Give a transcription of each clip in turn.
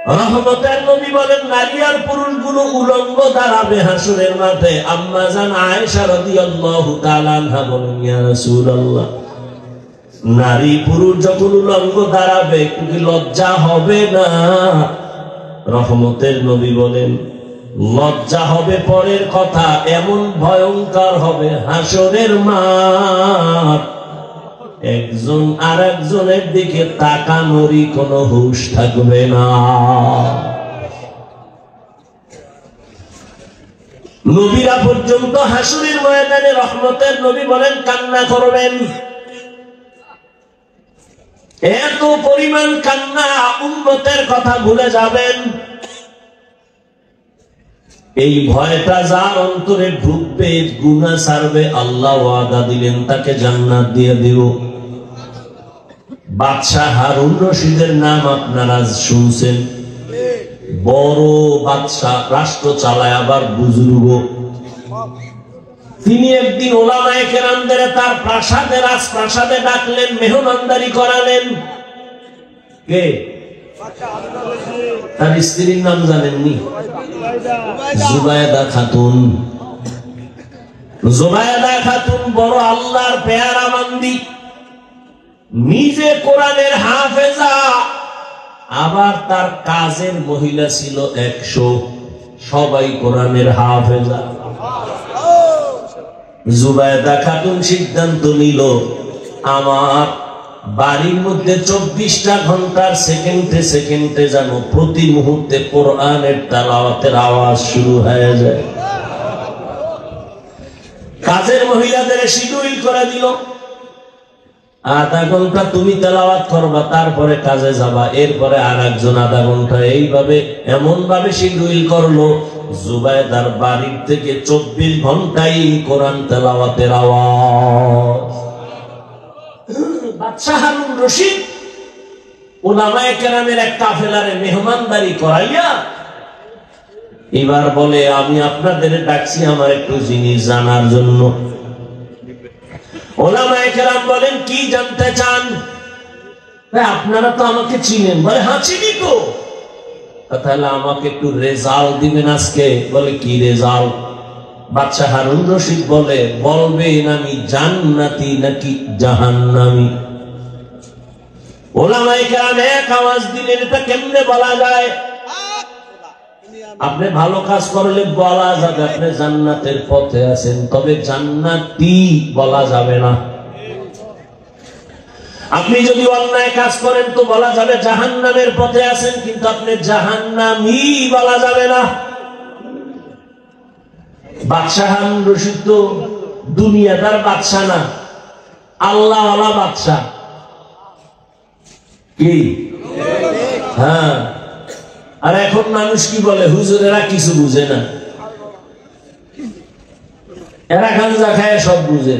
রহমতের নবী বলেন, নারী আর পুরুষগুলো উলঙ্গ দাঁড়াবে হাসরের মাঠে। আম্মা জান আয়েশা রাদিয়াল্লাহু তাআলা আনহা বলেন, ইয়া রাসূলুল্লাহ, নারী পুরুষ যখন উলঙ্গ দাঁড়াবে একটু কি লজ্জা হবে না? রহমতের নবী বলেন, লজ্জা হবে পরের কথা, এমন ভয়ঙ্কর হবে হাসরের মাঠ, একজন আর একজনের দিকে তাকানোরই কোনো হুঁশ থাকবে না। নবীরা পর্যন্ত হাসরের ময়দানে রহমতের নবী বলেন কান্না করবেন। এত পরিমাণ কান্না, উম্মতের কথা ভুলে যাবেন। এই ভয়টা যার অন্তরে ঢুকবে, গুনাহ ছাড়বে, আল্লাহ ওয়াদা দিলেন তাকে জান্নাত দিয়ে দিব। বাদশাহ হারুন রশিদের নাম আপনারা শুনছেন, বড় বাদশাহ, রাষ্ট্র চালায়, আবার বুজুর্গ। তিনি একদিন ওলামায়ে কেরামদের তার প্রাসাদে, রাজপ্রাসাদে ডাকলেন, মেহমানদারি করালেন। কে? তার স্ত্রীর নাম জানেননি? জুবায়দা খাতুন। জুবায়দা খাতুন বড় আল্লাহর পেয়ারা বান্দি, নিজে কোরআনের হাফেজা, আবার তার কাজের মহিলা ছিল 100, সবাই কোরআনের হাফেজা। জুবায়দা খাতুন সিদ্ধান্ত নিল, আমার বাড়ির মধ্যে 24টা ঘন্টার সেকেন্ডে সেকেন্ডে যেন প্রতি মুহূর্তে কোরআনের তেলাওয়াতের আওয়াজ শুরু হয়ে যায়। কাজের মহিলাদের শিডিউল করে দিল, আধা ঘন্টা তুমি তেলাওয়াত করবা, তারপরে কাজে যাবা, এরপরে আর একজন আধা ঘন্টা, এইভাবে এমন ভাবে শিডিউল করলো জুবায়দার বাড়ির থেকে 24 ঘন্টাই কোরআন তেলাওয়াতের আওয়াজ। বাদশাহ হারুন রশিদ উলামায়ে কেরামের এক কাফেলারে মেহমানদারি করাইয়া এবার বলে, আমি আপনাদের ডাকছি আমার একটু জিনিস জানার জন্য। উলামায়ে কেরাম বলেন, কি জানতে চান? আপনারা তো আমাকে চিনেন। বলে, হ্যাঁ চিনি তো। তাহলে আমাকে একটু রেজাল্ট দিবেন আজকে। বলে, কি রেজাল্ট? বাদশাহ হারুন রশিদ বলে, বলবেন আমি জান্নাতি নাকি জাহান্নামী? উলামায়ে কেরাম এক আওয়াজ দিলেন, এটা কেমনে বলা যায়? আপনি ভালো কাজ করলে বলা যাবে আপনি জান্নাতের পথে আছেন, তবে জান্নাতি বলা যাবে না। আপনি যদি অন্যায় কাজ করেন তো বলা যাবে জাহান্নামের পথে আছেন, কিন্তু আপনি জাহান্নামী বলা যাবে না। বাদশাহ হারুন রশিদ তো দুনিয়াদার বাদশাহ না, আল্লাহ ওয়ালা বাদশাহ। কি? হ্যাঁ। আর এখন মানুষ কি বলে, হুজুরেরা কিছু বুঝে না, এরা গাঁজা খায় সব বুঝে।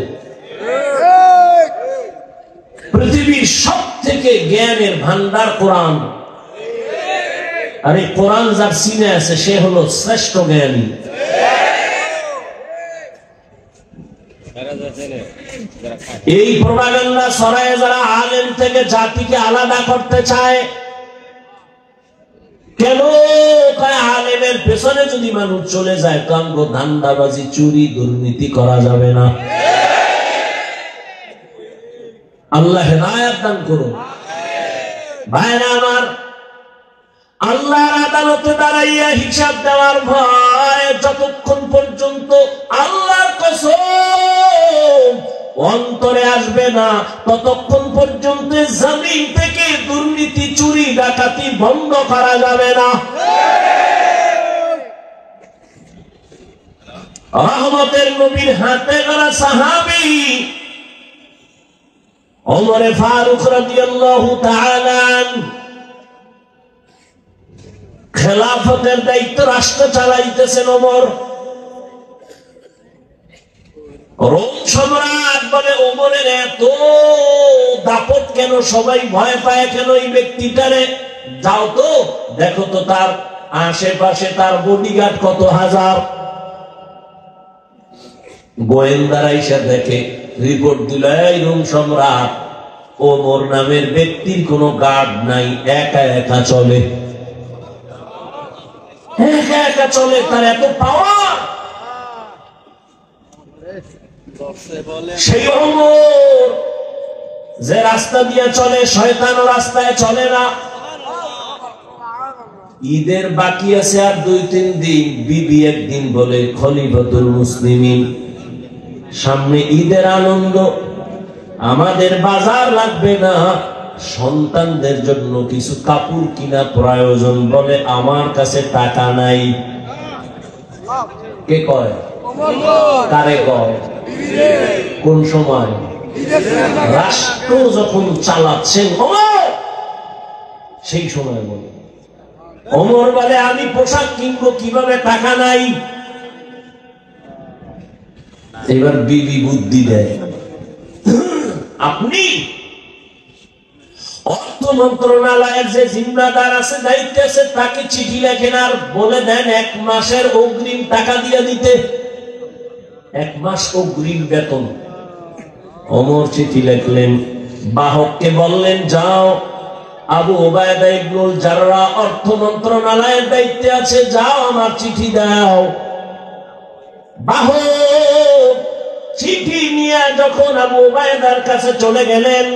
পৃথিবীর সব থেকে জ্ঞানের ভান্ডার কোরআন, আর এই কোরআন যার সিনে আছে সে হলো শ্রেষ্ঠ জ্ঞানী। এই প্রপাগান্ডা ছড়ায় যারা আলেম থেকে জাতিকে আলাদা করতে চায়। কেন? আলেমের পেছনে যদি মানুষ চলে যায় তো আমগো ধান্দাবাজি, চুরি, দুর্নীতি করা যাবে না। আল্লাহ হেদায়েত দান করুন। ভাইরা আমার, আল্লাহর আদালতে দাঁড়াইয়া হিসাব দেওয়ার ভয় যতক্ষণ পর্যন্ত আল্লাহর কসম অন্তরে আসবে না, ততক্ষণ পর্যন্ত জমিন থেকে দুর্নীতি, চুরি, ডাকাতি বন্ধ করা যাবে না। রহমতের নবীর হাতে গড়া সাহাবী ওমর ফারুক রাদিয়াল্লাহু তাআলা খেলাফতের দায়িত্ব রাষ্ট্র চালাইতেছেন ওমর। রোম সম্রাট বলে, ওমরের এত দাপট কেন? সবাই ভয় পায় কেন এই ব্যক্তিটারে? যাও তো দেখো তো তার আশেপাশে তার বডিগার্ড কত হাজার। গোয়েন্দারা এসে দেখে, রিপোর্ট দিল, এই রোম সম্রাট ওমর নামের ব্যক্তির কোনো গার্ড নাই, একা একা চলে। একা একা চলে, তার এত পাওয়ার। সেই ওমর যে রাস্তা দিয়ে চলে, শয়তান রাস্তায় চলে না। ঈদের বাকি আছে আর 2-3 দিন, বিবি একদিন বলে, খলিফাতুল মুসলিমিন, সামনে ঈদের আনন্দ, আমাদের বাজার লাগবে না, সন্তানদের জন্য কিছু কাপড় কিনা প্রয়োজন, বলে আমার কাছে টাকা নাই। কে কয়? কারে কয়? কোন সময়? রাষ্ট্র যখন চালাচ্ছেন ওমর, সেই সময় বলে। ওমর বলে, আমি পোশাক কিনবো কিভাবে, টাকা নাই। এবার বিবি বুদ্ধি দেয়, আপনি অর্থ মন্ত্রণালয়ের যে জিম্মাদার আছে, দায়িত্ব আছে, তাকে চিঠি লেখেন আর বলে দেন 1 মাসের অগ্রিম টাকা দিয়ে দিতে, 1 মাস অগ্রিম বেতন। ওমর চিঠি লিখলেন, বাহককে বললেন, যাও, আবু ওবায়দা ইবনুল জাররাহ অর্থ মন্ত্রণালয়ের দায়িত্বে আছে, যাও আমার চিঠি দাও। বাহক চিঠি নিয়ে যখন আবু ওবায়দার কাছে চলে গেলেন,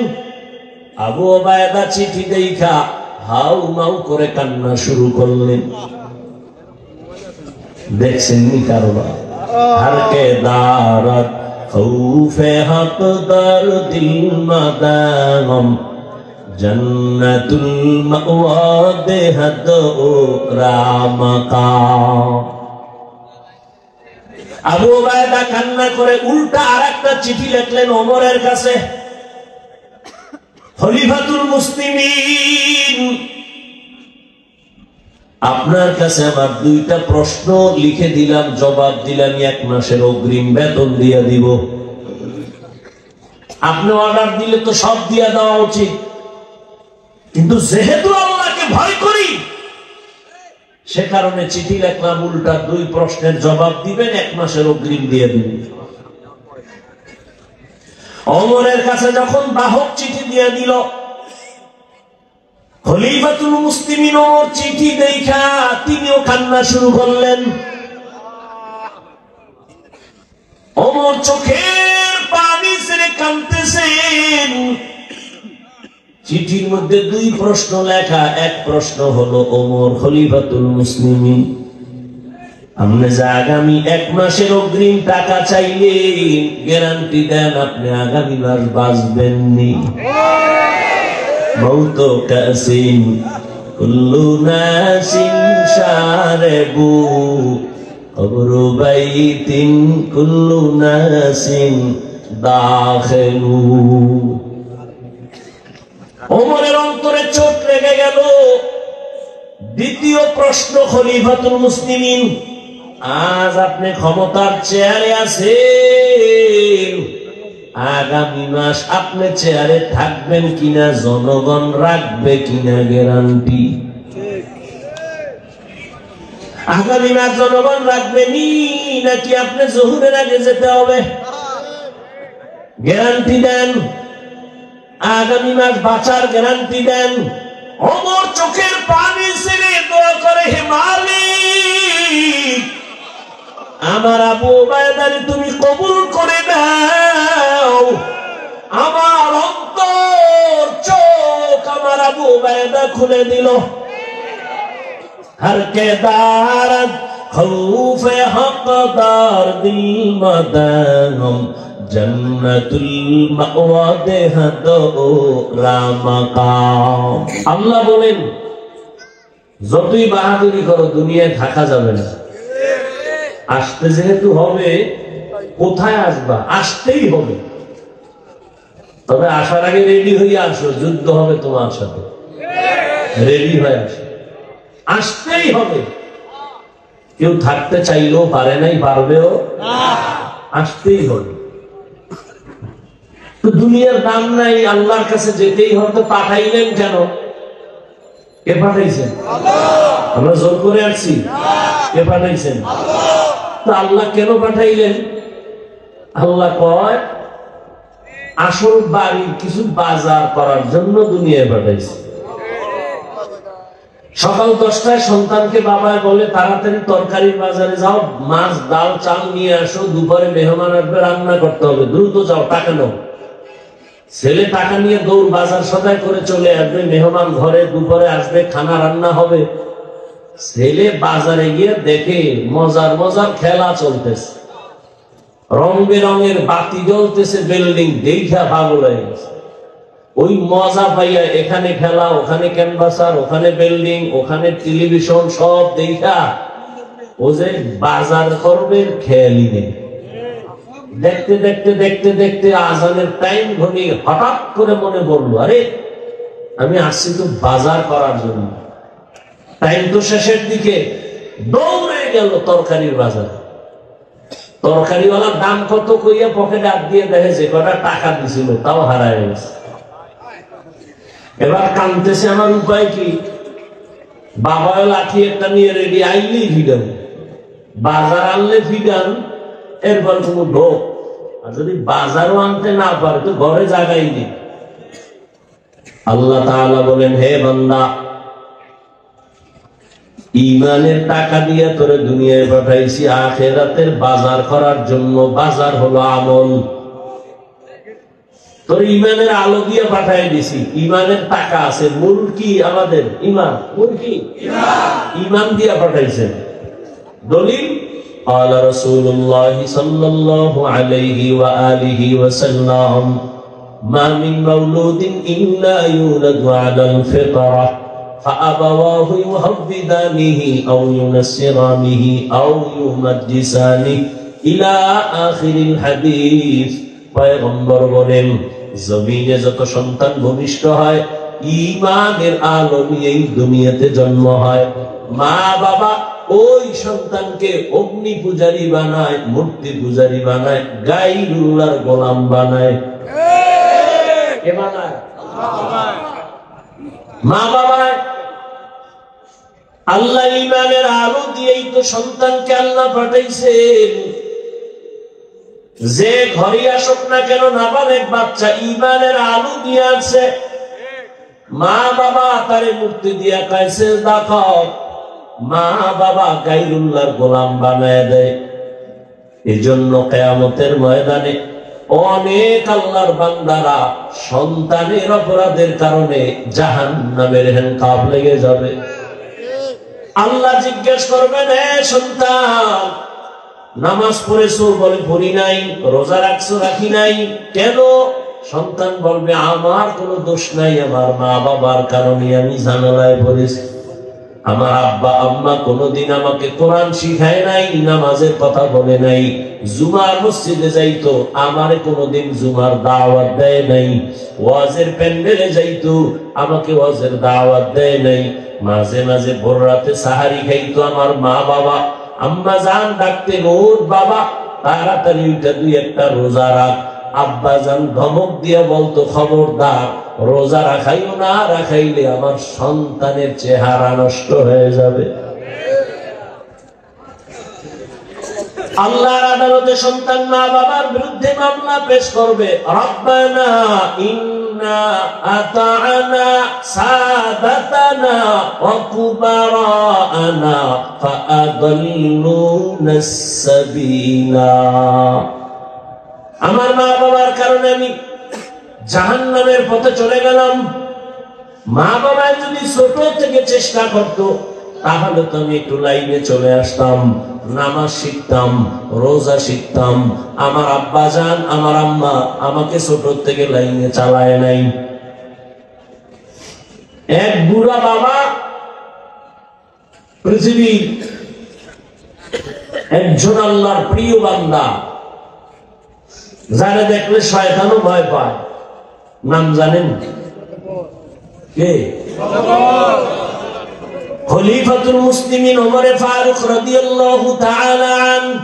আবু ওবায়দা চিঠি দেখা হাউ মাউ করে কান্না শুরু করলেন। দেখছেন নি কারবার? হারকে দারাত খৌফে হক দার দিল মাদাগম, জান্নাতুল মাওয়া দেহাদ ও রামাকা। আবু ওবায়দা কান্না করে উল্টা আরেকটা চিঠি লিখলেন ওমরের কাছে, খলিফাতুল মুসলিমিন, আপনার কাছে আমার 2টা প্রশ্ন লিখে দিলাম, জবাব দিলাম, 1 মাসের অগ্রিম বেতন দিয়ে দিব। আপনি অর্ডার দিলে তো সব দিয়ে দেওয়া উচিত, কিন্তু যেহেতু আল্লাহকে ভয় করি, সে কারণে চিঠি লিখলাম, উল্টা 2 প্রশ্নের জবাব দিবেন, 1 মাসের অগ্রিম দিয়ে দিবেন। ওমরের কাছে যখন বাহক চিঠি দিয়ে দিল, খলিফাতুল মুসলিমিন ওমর চিঠি দেখা তিনিও কান্না শুরু করলেন। ওমর চোখের পানি ছেড়ে কাঁদতেছেন। চিঠির মধ্যে 2 প্রশ্ন লেখা। এক প্রশ্ন হলো, ওমর খলিফাতুল মুসলিমিন, আপনি যে আগামী 1 মাসের অগ্রিম টাকা চাইলেন, গ্যারান্টি দেন আপনি আগামী মাস বাঁচবেন নি? মৌত কাসিন কুল্লু নাসিন শারেবু, কবরু বাইতিন কুল্লু নাসিন দাখিলু। ওমরের অন্তরে চোট লেগে গেল। দ্বিতীয় প্রশ্ন, খলিফাতুল মুসলিমিন, আজ আপনি ক্ষমতার চেয়ারে আছেন, আগামী মাস আপনি চেয়ারে থাকবেন কিনা, জনগণ রাখবে কিনা গ্যারান্টি? আগামী মাস জনগণ রাখবেনি নাকি আপনি জহুরের আগে যেতে হবে? গ্যারান্টি দেন, আগামী মাস বাঁচার গ্যারান্টি দেন। ওমর চোখের পানি ছেড়ে দোয়া করে, হে মালিক, আমার আবু ওবায়দারে তুমি কবুল করে দাও। আমার অন্তর চোখ আমার আবু ওবায়দা খুলে দিল। हर के दारत खौफे हक़दार दिल मदागम जन्नतुल मावा देहदो रामकाम। আল্লাহ বলেন, যতই বাহাদুরি করো দুনিয়ায় থাকা যাবে না। আসতে যেহেতু হবে, কোথায় আসবা? আসতেই হবে। তবে আসার আগে রেডি হয়ে আসো, যুদ্ধ হবে তোমার সাথে, রেডি হয়ে আসো। আসতেই হবে। কেউ থাকতে চাইলেও পারে নাই, পারবেও না, আসতেই হবে। তো দুনিয়ার দাম নাই, আল্লাহর কাছে যেতেই হবে। পাঠাইলেন কেন? কে পাঠাইছেন? আমরা জোর করে আসছি? কে পাঠাইছেন? তো আল্লাহ কেন পাঠাইলেন? আল্লাহ কয়, আসল বাড়ির কিছু বাজার করার জন্য দুনিয়ায় পাঠাইছে। সকাল 10টায় সন্তানকে বাবায় বলে তাড়াতাড়ি তরকারির বাজারে যাও, মাছ ডাল চাল নিয়ে আসো, দুপুরে মেহমান আসবে, রান্না করতে হবে, দ্রুত যাও, টাকা নাও। ছেলে টাকা নিয়ে দৌড় বাজার সদাই করে চলে আসবে, মেহমান ঘরে দুপুরে আসবে, খানা রান্না হবে। ছেলে বাজারে গিয়ে দেখে মজার মজার খেলা চলতেছে, রং বেরঙের বাতি জ্বলতেছে, বিল্ডিং দেখা পাগল হয়ে গেছে। ওই মজা পাইয়া এখানে খেলা, ওখানে ক্যানভাসার, ওখানে বিল্ডিং, ওখানে টেলিভিশন, সব দেখা ও যে বাজার করবে খেয়ালই নেই। দেখতে দেখতে দেখতে দেখতে আজানের টাইম ঘনিয়ে হঠাৎ করে মনে পড়লো, আরে আমি আসছি তো বাজার করার জন্য। টাইম তো শেষের দিকে, দৌড়ে গেল তরকারির বাজার। তরকারিওয়ালার দাম কত কইয়া পকেটে হাত দিয়ে দেখে যে কটা টাকা দিছিল তাও হারায় গেছে। এবার কানতেছে, আমার উপায় কি? বাবা লাঠি একটা নিয়ে রেডি, আইলেই ফিডান, বাজার আনলে ফিডান, এরপর কোন ঢোক। আর যদি বাজারও আনতে না পারে তো ঘরে জায়গাই নেই। আল্লাহ তাআলা বলেন, হে বান্দা, ঈমানের টাকা দিয়ে তোরে দুনিয়ায় পাঠাইছি আখিরাতের বাজার করার জন্য। বাজার হলো আমল। তোর ঈমানের আলো দিয়ে পাঠাই দিছি, ঈমানের টাকা আছে। মূল কি আমাদের? ঈমান। মূল কি? ঈমান দিয়ে পাঠাইছেন। দলিল قال رسول الله صلى الله عليه وآله وسلم ما من مولود إلا يولد على الفطرة فأبواه يهودانه أو ينصرانه أو يمجسانه إلى آخر الحديث। পয়গম্বর বলেন, জমিনে যত সন্তান ভূমিষ্ঠ হয় ঈমানের আলো নিয়েই দুনিয়াতে জন্ম হয়। মা বাবা ওই সন্তানকে অগ্নি পূজারী বানায়, মূর্তি পূজারী বানায়, গায়রুল্লাহর গোলাম বানায়। কে বানায়? মা বাবা। আল্লাহ ঈমানের আলো দিয়েই তো সন্তানকে আল্লাহ পাঠাইছেন। যে ঘরে আসুক না কেন নাবালেগ বাচ্চা ঈমানের আলো দিয়ে আছে। মা বাবা তারে মূর্তি দিয়া কয় সিজদা কর, মা বাবা গায়রুল্লাহর গোলাম বানায় দেয়। এজন্য কিয়ামতের ময়দানে অনেক আল্লাহর বান্দারা সন্তানের অপরাধের কারণে জাহান্নামের হ্যান্ডকাপ লেগে যাবে। আল্লাহ জিজ্ঞেস করবেন, হে সন্তান, নামাজ পড়েছো? বলে পড়ি নাই। রোজা রাখছো? রাখি নাই। কেন? সন্তান বলবে, আমার কোনো দোষ নাই, আমার মা বাবার কারণে আমি ঝামেলায় পড়েছি। আমার আব্বা আম্মা কোনোদিন আমাকে কোরআন শিখায় নাই, নামাজের কথা বলে নাই। জুমার মসজিদে যাইতো, আমারে কোনোদিন জুমার দাওয়াত দেয় নাই। ওয়াজের প্যান্ডেলে যাইতো, আমাকে ওয়াজের দাওয়াত দেয় নাই। মাঝে মাঝে ভোর রাতে সাহারি খাইতো আমার মা বাবা। আম্মা জান ডাকতে, ওর বাবা তাড়াতাড়ি উঠে দুই একটা রোজা রাখ। আব্বা জান ধমক দিয়ে বলতো, খবরদার রোজা রাখাইও না, রাখাইলে আমার সন্তানের চেহারা নষ্ট হয়ে যাবে। আল্লাহর আদালতে সন্তান মা বাবার বিরুদ্ধে মামলা পেশ করবে। রব্বানা ইন্না আতা'না সাদাতানা ওয়া কুবারানা ফাআদাল্লুনাস সাবিলা। আমার মা বাবার কারণে আমি জাহান্নামের পথে চলে গেলাম। মা বাবা যদি ছোট থেকে চেষ্টা করতো তাহলে তো আমি একটু লাইনে চলে আসতাম, নামাজ শিখতাম, রোজা শিখতাম। আমার আব্বা জান, আমার আম্মা আমাকে ছোট থেকে লাইনে চালায় নাই। এক বুড়া বাবা পৃথিবীর একজন আল্লাহর প্রিয় বান্দা, যারা দেখলে শয়তানও ভয় পায়। নাম জানেন কে? খলিফাতুল মুসলিমিন ওমর ফারুক রাদিয়াল্লাহু তাআলা আনহু।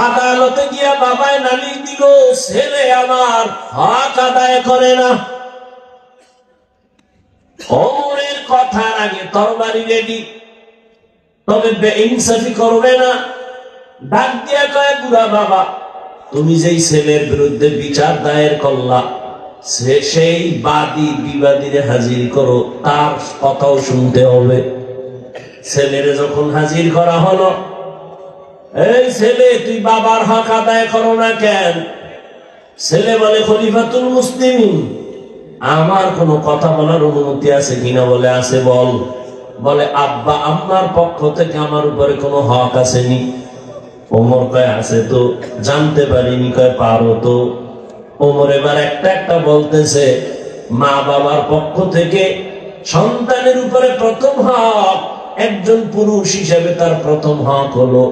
আদালতে গিয়া বাবায় নালিশ দিল, ছেলে আমার হক আদায় করে না। ওমরের কথার আগে তরবারি রেডি, তবে বেইনসাফি করবে না। ডাক দিয়া কয়, বুড়া বাবা, তুমি যেই ছেলের বিরুদ্ধে বিচার দায়ের করলা, সেই বাদী বিবাদীরে হাজির করো, তার কথাও শুনতে হবে। ছেলেরে যখন হাজির করা হলো, এই ছেলে তুই বাবার হক আদায় করো না কেন? ছেলে বলে খলিফাতুল মুসলিমিন, আমার কোনো কথা বলার অনুমতি আছে কিনা? বলে আছে, বল। বলে আব্বা আম্মার পক্ষ থেকে আমার উপরে কোনো হক আসেনি। ওমর কয় আছে তো, জানতে পারিনি। কয় পারো তো। ওমর এবার একটা একটা বলতেছে, মা বাবার পক্ষ থেকে সন্তানের উপরে প্রথম হক, একজন পুরুষ হিসেবে তার প্রথম হক হলো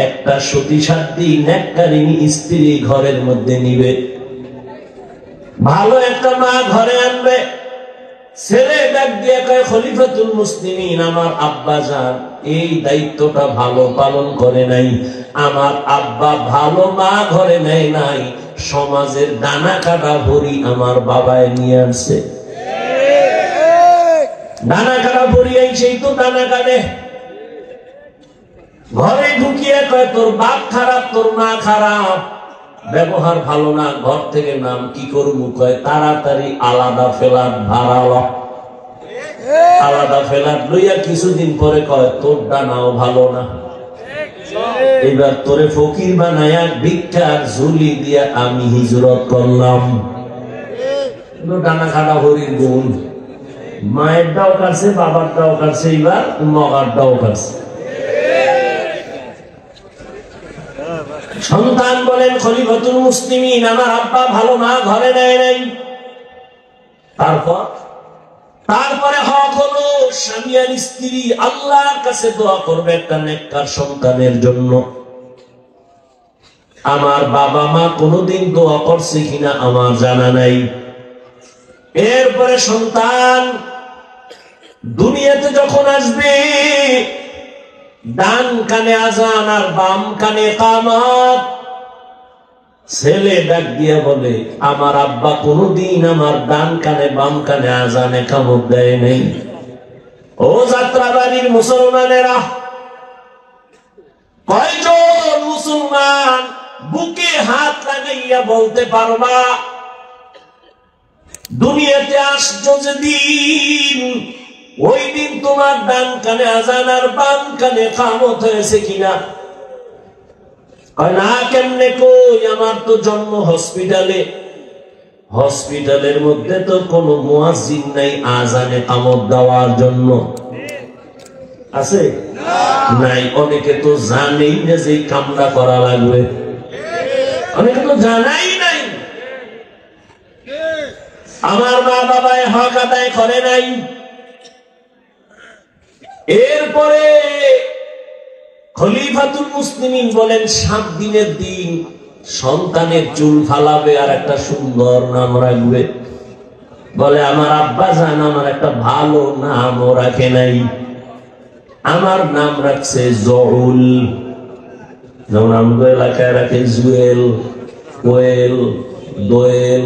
একটা সতীসাধ্যী নেককারিনী স্ত্রী ঘরের মধ্যে নিবে, ভালো একটা মা ঘরে আনবে। ছেলে ডাক দিয়ে কয় খলিফাতুল মুসলিমিন, আমার আব্বা জান এই দায়িত্বটা ভালো পালন করে নাই। আমার আব্বা ভালো মা ঘরে নেয় নাই, সমাজের দানা কাটা ভরি আমার বাবায় নিয়ে আসছে। দানা কাটা ভরি সেই তো দানা কাটে। ঘরে ঢুকিয়ে কয় তোর বাপ খারাপ, তোর মা খারাপ, ব্যবহার ভালো না, ঘর থেকে নাম কি করবো? কয় তাড়াতাড়ি আলাদা ফ্ল্যাট ভাড়া ল। আলাদা ফ্ল্যাট লইয়া কিছুদিন পরে কয় তোর ডানাও ভালো না, এবার তোরে ফকির বানায়া ভিক্ষার ঝুলি দিয়া আমি হিজরত করলাম। ডানা খাটা হরির গুণ, মায়ের দাও কাছে, বাবার দাও কাছে, এবার মগার দাও কাছে। সন্তান বলেন খলিফাতুল মুসলিমিন, আমার আব্বা ভালো মা ঘরে নেয় নাই। তারপরে হক হলো স্বামী আর স্ত্রী আল্লাহর কাছে দোয়া করবে একটা নেককার সন্তানের জন্য। আমার বাবা মা কোনোদিন দোয়া করছে কিনা আমার জানা নাই। এরপরে সন্তান দুনিয়াতে যখন আসবে, ডান কানে আজান আর বাম কানে কামাত। ছেলে ডাক দিয়া বলে আমার আব্বা কোনদিন আমার ডান কানে বাম কানে আজানে কামত দেয় নেই। ও যাত্রাবাড়ির মুসলমানেরা, কয়জন মুসলমান বুকে হাত লাগাইয়া বলতে পারবা দুনিয়াতে আসছো যেদিন, ওই দিন তোমার ডান কানে আজান আর বাম কানে কামত হয়েছে কিনা? না, কেমনে কই? আমার তো জন্ম হসপিটালে, হসপিটালের মধ্যে তো কোনো মুয়াজ্জিন নাই আজানে কামত দেওয়ার জন্য, আছে নাই? অনেকে তো জানেই না যে কামটা করা লাগবে, অনেকে তো জানাই নাই। আমার মা বাবায় হক আদায় করে নাই। এরপরে খলিফাতুল মুসলিমিন বলেন 7 দিনের দিন সন্তানের চুল ফালাবে আর একটা সুন্দর নাম রাখবে। বলে আমার আব্বা জান আমার একটা ভালো নামও রাখে নাই, আমার নাম রাখছে জহুল। যেমন আমাদের এলাকায় রাখে জুয়েল, কোয়েল, দোয়েল।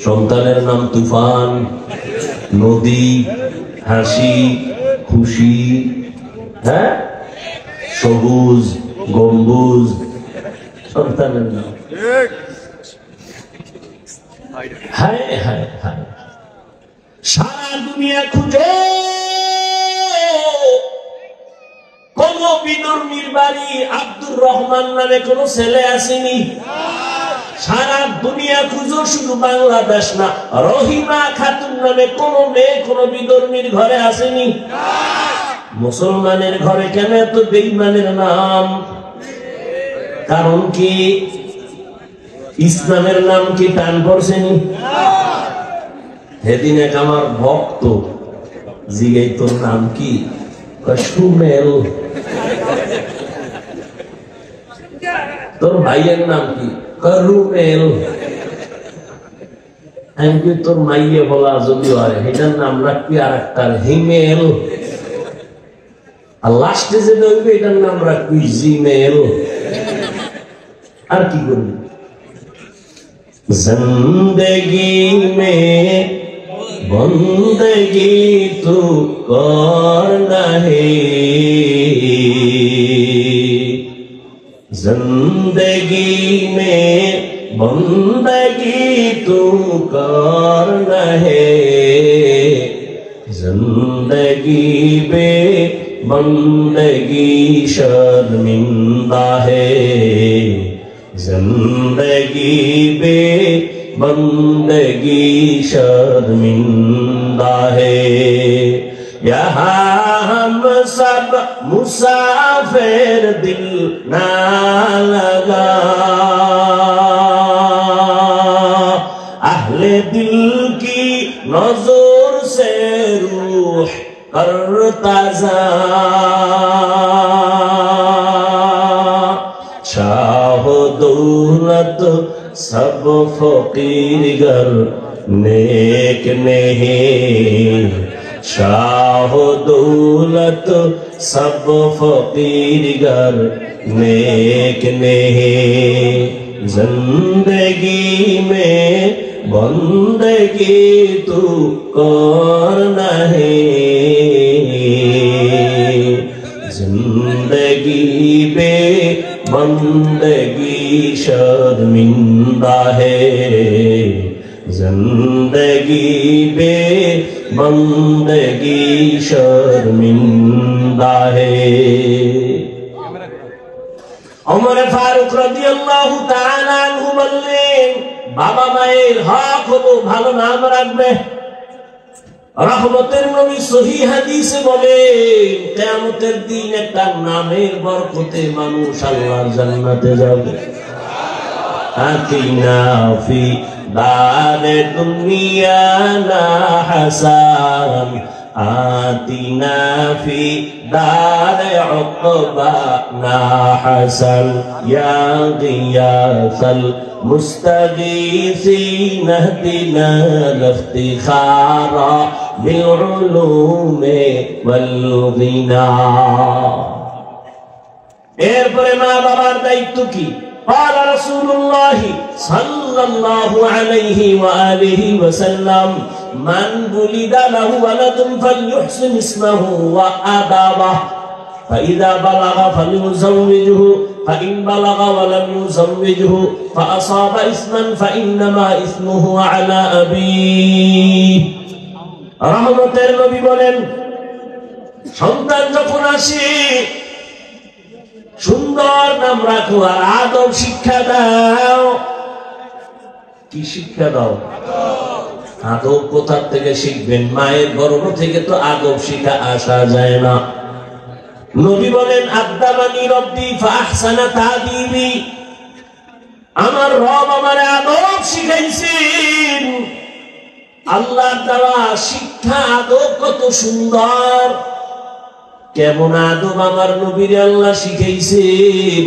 সন্তানের নাম তুফান, নদী, হাসি, খুশি, হ্যাঁ, সবুজ, গম্বুজ, সন্তানের নাম। হায় হায় হায়, সারা দুনিয়া খুঁজে কোন বিধর্মীর বাড়ি আব্দুর রহমান নামে কোন ছেলে আসেনি। সারা দুনিয়া খুঁজো, শুধু বাংলাদেশ না, রহিমা খাতুন নামে কোন মেয়ে কোন বিধর্মীর ঘরে আসেনি। মুসলমানের ঘরে কেন এত বেঈমানের নাম? কারণ কি ইসলামের নাম কি টান পড়ছেনি? সেদিন এক আমার ভক্ত জিজ্ঞাই তোর নাম কি? সুমেল। তোর ভাইয়ের নাম কি? রুমেল। আমি তোর মাইয়ে বলা যদি হয় এটার নাম রাখবি আর একটা হিমেল, আর লাস্টে যে দেখবি এটার নাম রাখবি জিমেল। আর কি করবি? জিন্দেগি মে বন্দেগি তু করনা হে, जिंदगी में बंदगी तू करना है, जिंदगी बे बंदगी शर्मिंदा है, जिंदगी बे बंदगी शर्मिंदा है। यहाँ हम सब मुसाफिर दिल ना लगा, अहले दिल की नजर से रूह करता जा, शाह दौलत सब फकीर गर नेक नहीं, शाह दौलत सब फकीर गर नेक नहीं, जिंदगी में बंदगी तू करना है, जिंदगी बे बंदगी शर्मिंदा है, जिंदगी बे बंदगी शर्मिंदा है। उमर फारूक রাদিয়াল্লাহু তাআলা আনহু বললেন, বাবা মায়ের হক হলো ভালো নাম রাখবে। রহমতের নবী সহিহ হাদিসে বলেন, কিয়ামতের দিন একটা নামের বরকতে মানুষ আল্লাহর জান্নাতে যাবে। আতিনা ফি দারে দুনিয়া না হাসান, আতিনা ফি দারে উকবা না হাসান, ইয়া গিয়াসাল মুস্তাগীসিন ইহদিনা ইফতিখারা বিল উলুমি ওয়াল গিনা। এরপরে মা বাবার দায়িত্ব কি? قال رسول الله صلى الله عليه وآله وسلم من ولد له ولد فليحسن اسمه وآدابه فإذا بلغ فليزوجه فإن بلغ ولم يزوجه فأصاب اسما فإنما اسمه على أبيه। রহমতের নবী বলেন, সন্তান যখন আসে সুন্দর নাম রাখো আর আদব শিক্ষা দাও। কি শিক্ষা দাও? আদব কোথা থেকে শিখবেন? মায়ের গর্ভ থেকে তো আদব শিখা আসা যায় না। নবী বলেন, আদাবানি রব্বি ফাহসানা তাদিবি, আমার রব আমারে আদব শিখাইছেন। আল্লাহর দেওয়া শিক্ষা আদব কত সুন্দর। কেমন আদব আমার নবীর আল্লাহ শিখাইছেন।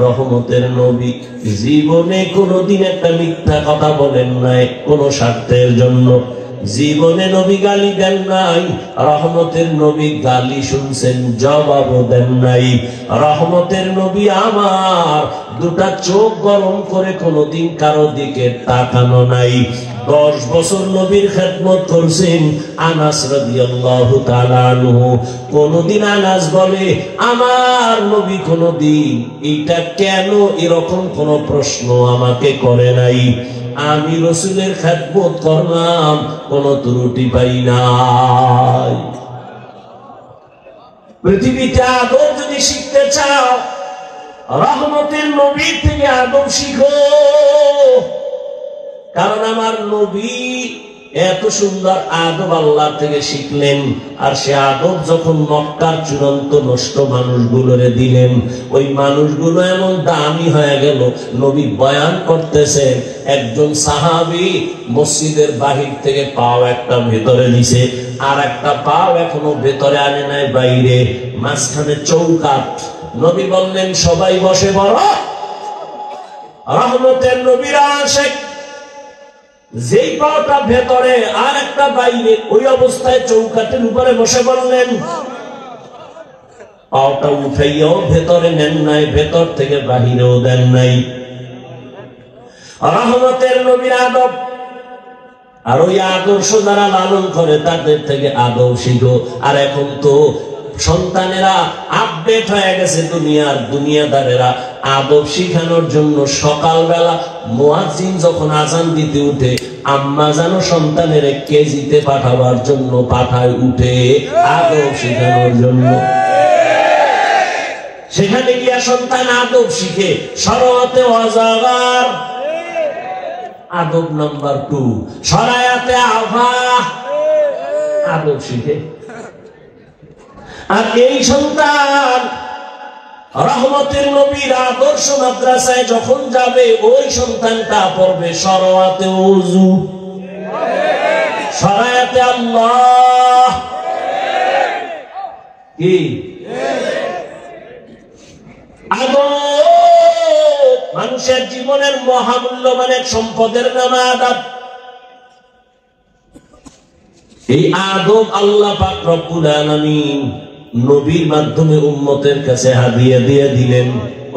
রহমতের নবী জীবনে কোনদিন একটা মিথ্যা কথা বলেন নাই কোন স্বার্থের জন্য। জীবনে নবী গালি দেন নাই। রহমতের নবী গালি শুনছেন, জবাবও দেন নাই। রহমতের নবী আমার দুটা চোখ গরম করে কোনদিন কারো দিকে তাকানো নাই। 10 বছর নবীর খেদমত করছেন আনাস রাদিয়াল্লাহু তাআলা আনহু। কোনদিন আনাস বলে, আমার নবী কোনদিন এটা কেন এরকম কোন প্রশ্ন আমাকে করে নাই। আমি রাসূলের খেদমত করলাম, কোন ত্রুটি পাই নাই। পৃথিবীতে আদব যদি শিখতে চাও, রহমতের নবীর থেকে আদব শিখো। কারণ আমার নবী এত সুন্দর আদব আল্লাহ থেকে শিখলেন, আর সে আদব যখন মক্কার চূড়ান্ত নষ্ট মানুষগুলোরে দিলেন, ওই মানুষগুলো এমন দামি হয়ে গেল। নবী বয়ান করতেছেন, একজন সাহাবী মসজিদের বাহির থেকে পাও একটা ভেতরে দিছে, আর একটা পাও এখনো ভেতরে আনে নাই, বাইরে, মাঝখানে চৌকাঠ। নবী বললেন, সবাই বসে পড়ো। রহমতের নবীর আশিক যেই পাওটা ভেতরে আর একটা বাইরে, ওই অবস্থায় চৌকাঠের উপরে বসে বললেন। পাওটা উঠাইয়াও ভেতরে নেন নাই, ভেতর থেকে বাহিরেও দেন নাই। রহমতের নবীর আদব। আর ওই আদর্শ যারা লালন করে তাদের থেকে আদব শিখো। আর এখন তো সন্তানেরা আপডেট হয়ে গেছে, দুনিয়াদারেরা আদব শিখানোর জন্য সকালবেলা মুয়াজ্জিন যখন আজান দিতে উঠে আম্মা জানো সন্তানের কেজিতে পাঠাবার জন্য পাঠায় উঠে আদব শেখানোর জন্য। সেখানে গিয়া সন্তান আদব শিখে, সরাতে অজাগার আদব নাম্বার 2, সরায়াতে আভা আদব শিখে। আর এই সন্তান রহমতের নবীর আদর্শ মাদ্রাসায় যখন যাবে, ওই সন্তানটা পড়বে সরাতে ওযু, সরায়াতে আল্লাহ। কি মানুষের জীবনের মহামূল্যবান এক সম্পদের নাম আদব। এই আদব আল্লাহ পাক রব্বুল আলামিন নবীর মাধ্যমে উম্মতের কাছে হাদিয়া দিয়ে দিলেন।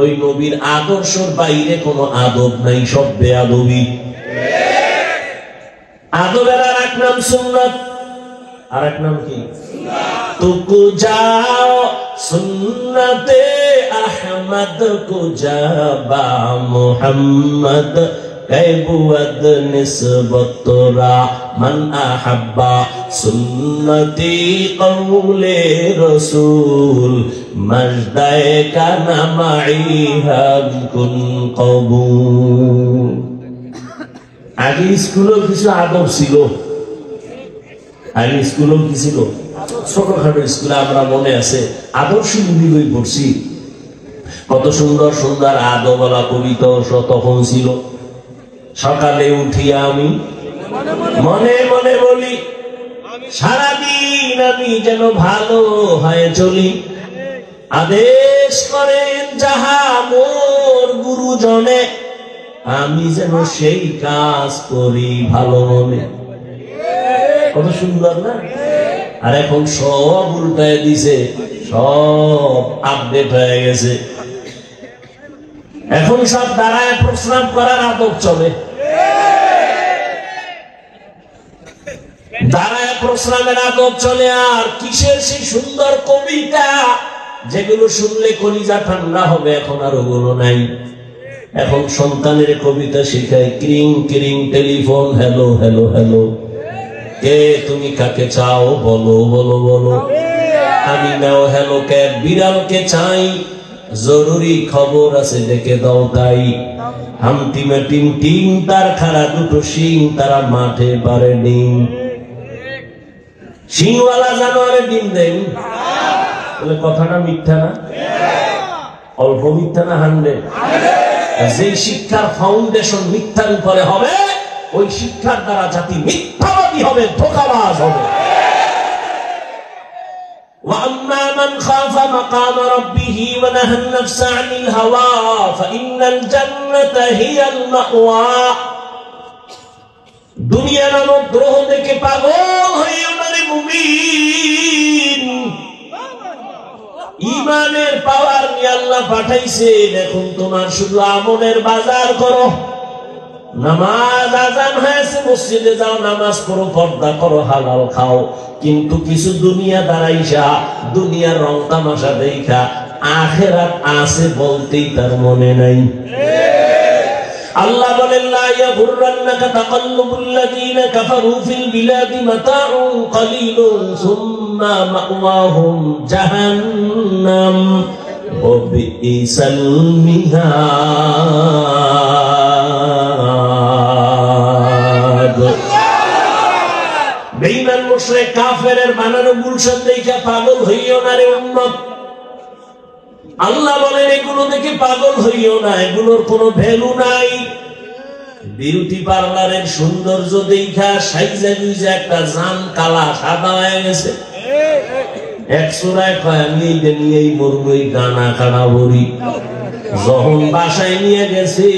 ওই নবীর আদর্শের বাইরে কোনো আদব নাই, সব বেয়াদবি। আদবের আর এক নাম সুন্নাত, আর এক নাম কি? তুকু যাও সুন্নতে আহমদ কুজাবা মুহাম্মদ কাইবুয়াদ নিসবতরা মান আহাব্বা সুন্নতি কওলে রাসূল মাজদায়ে কানা মাইহাদ কুন কবুল। আগে স্কুলেও কিছু আদব ছিল, আগে স্কুলেও কি ছিল? ছোটখাটো স্কুলে আমরা মনে আছে আদর্শ বই পড়ছি, কত সুন্দর সুন্দর আদবওয়ালা কবিতা তখন ছিল। সকালে উঠিয়া আমি মনে মনে বলি, সারাদিন আমি যেন ভালো হয়ে চলি, আদেশ করেন যাহা মোর গুরুজনে, আমি যেন সেই কাজ করি ভালো মনে। কত সুন্দর না? আর এখন সব উল্টায় দিছে, সব আপডেট হয়ে গেছে। এখন সব দাঁড়ায় প্রস্রাব করার আদব চলে, দাঁড়ায় প্রস্রাবের আদব চলে। আর কিসের সেই সুন্দর কবিতা যেগুলো শুনলে কলিজা ঠান্ডা হবে, এখন আর ওগুলো নাই। এখন সন্তানের কবিতা শিখায় ক্রিং ক্রিং টেলিফোন, হ্যালো হ্যালো হ্যালো, কে তুমি কাকে চাও বলো বলো বলো, আমি নাও হ্যালো ক্যাট, বিড়ালকে চাই জরুরি খবর আছে ডেকে দাও তাই, হামটিমে টিম টিম তার খাড়া দুটো শিং, তারা মাঠে পারে ডিম, শিংওয়ালা জানোয়ারে ডিম দেন। কথাটা মিথ্যা না? অল্প মিথ্যা না 100? যে শিক্ষার ফাউন্ডেশন মিথ্যার উপরে হবে, ওই শিক্ষার দ্বারা জাতি মিথ্যাবাদী হবে, ধোঁকাবাজ হবে। وَأَمَّا مَنْ خَافَ مَقَامَ رَبِّهِ وَنَهَى النَّفْسَ عَنِ الْهَوَى فَإِنَّ الْجَنَّةَ هِيَ الْمَأْوَى। দুনিয়া নামক গ্রহ দেখে পাগল হইও না রে মুমিন, ঈমানের পাওয়ার নিয়ে আল্লাহ পাঠাইছেন। এখন তোমার শুধু আমলের বাজার করো, নামাজ আজান হয়েছে মসজিদে যাও, নামাজ পড়ো, পর্দা করো, হালাল খাও। কিন্তু কিছু দুনিয়া দাঁড়াইসা, দুনিয়ার রং তামাশা দেখা আখিরাত আছে বলতেই তার মনে নাই। আল্লাহ বলেন, লা ইয়াগুররান্নাকা তাকাল্লুবুল লাযীনা কাফারু ফিল বিলাদি মাতাউন কালীলুন সুম্মা মাওয়াহুম জাহান্নাম ওয়া বিইসাল মিহাদ। বেঈমান মুশরিক কাফেরের বানানো গুলশান দেখে পাগল হইও না রে উম্মত। আল্লাহ বলেন, এগুলো দেখে পাগল হইও না, এগুলোর কোনো ভ্যালু নাই। বিউটি পার্লারের সৌন্দর্য দেখা সাইজা গুইজা একটা জান কালা সাদা হয়ে গেছে, এক সুরায় কয় আমি এইটা নিয়েই মরবো, এই গানা কানা বলি। যখন বাসায় নিয়ে গেছে,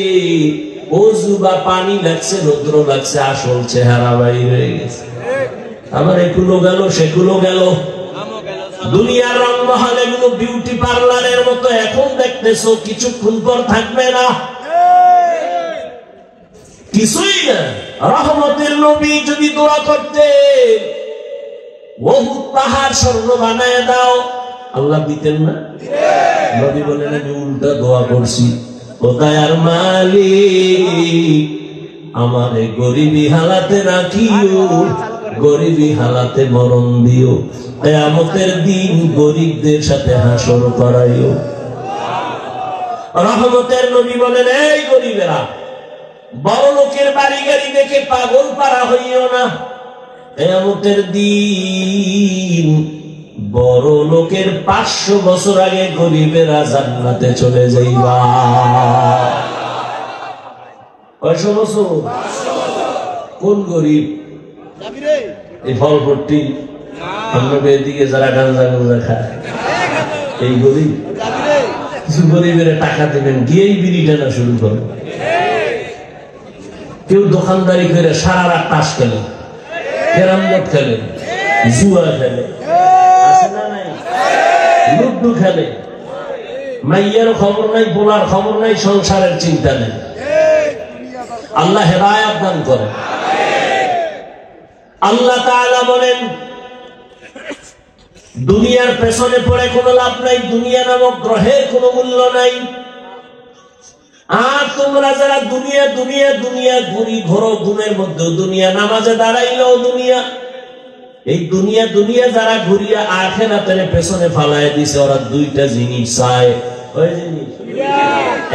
অজু বা পানি লাগছে, রৌদ্র লাগছে, আসল চেহারা বাইরে হয়ে গেছে। আবার এগুলো গেল, সেগুলো গেল, দুনিয়ার রংমহল এগুলো বিউটি পার্লারের মতো এখন দেখতেছো, কিছুক্ষণ পর থাকবে না, কিছুই না। রহমতের নবী যদি দোয়া করতে, বহুত পাহাড় স্বর্ণ বানায় দাও, আল্লাহ দিতেন না? নবী বলেন, আমি উল্টা দোয়া করছি, ও দয়ার মালিক আমারে গরিবী হালাতে রাখিও, গরিবী হালাতে মরণ দিও, কিয়ামতের দিন গরিবদের সাথে হাসর করাইও। রহমতের নবী বলেন, এই গরিবেরা, বড় লোকের বাড়ি গাড়ি দেখে পাগল পারা হইও না। কিয়ামতের দিন বড় লোকের 500 বছর আগে গরিবেরা জান্নাতে চলে যাইবা। কয়শো বছর? কোন গরিব? এই ফলপট্টি আপনাদের এদিকে যারা গাঁজা গাঁজা খায় এই গরিব। কিছু গরিবের টাকা দেবেন, গিয়েই বিড়ি টানা শুরু করবে। কেউ দোকানদারি করে সারা রাত তাস খেলে, ক্যারাম বোর্ড খেলে, জুয়া খেলে, লুডু খেলে, মাইয়ের খবর নাই, বোলার খবর নাই, সংসারের চিন্তা নেই। আল্লাহ হেদায়েত দান করে। আল্লাহ তাআলা বলেন, দুনিয়ার পেছনে পড়ে কোনো লাভ নাই, দুনিয়া নামক গ্রহের কোনো মূল্য নাই। আর তোমরা যারা দুনিয়া দুনিয়া দুনিয়া ঘুরি ঘোরো, ঘুমের মধ্যে দুনিয়া, নামাজে দাঁড়াইলেও দুনিয়া, এই দুনিয়া দুনিয়া যারা ঘুরিয়া আখিরাতের পেছনে ফালায় দিছে, ওরা দুইটা জিনিস চায়। ওই জিনিস,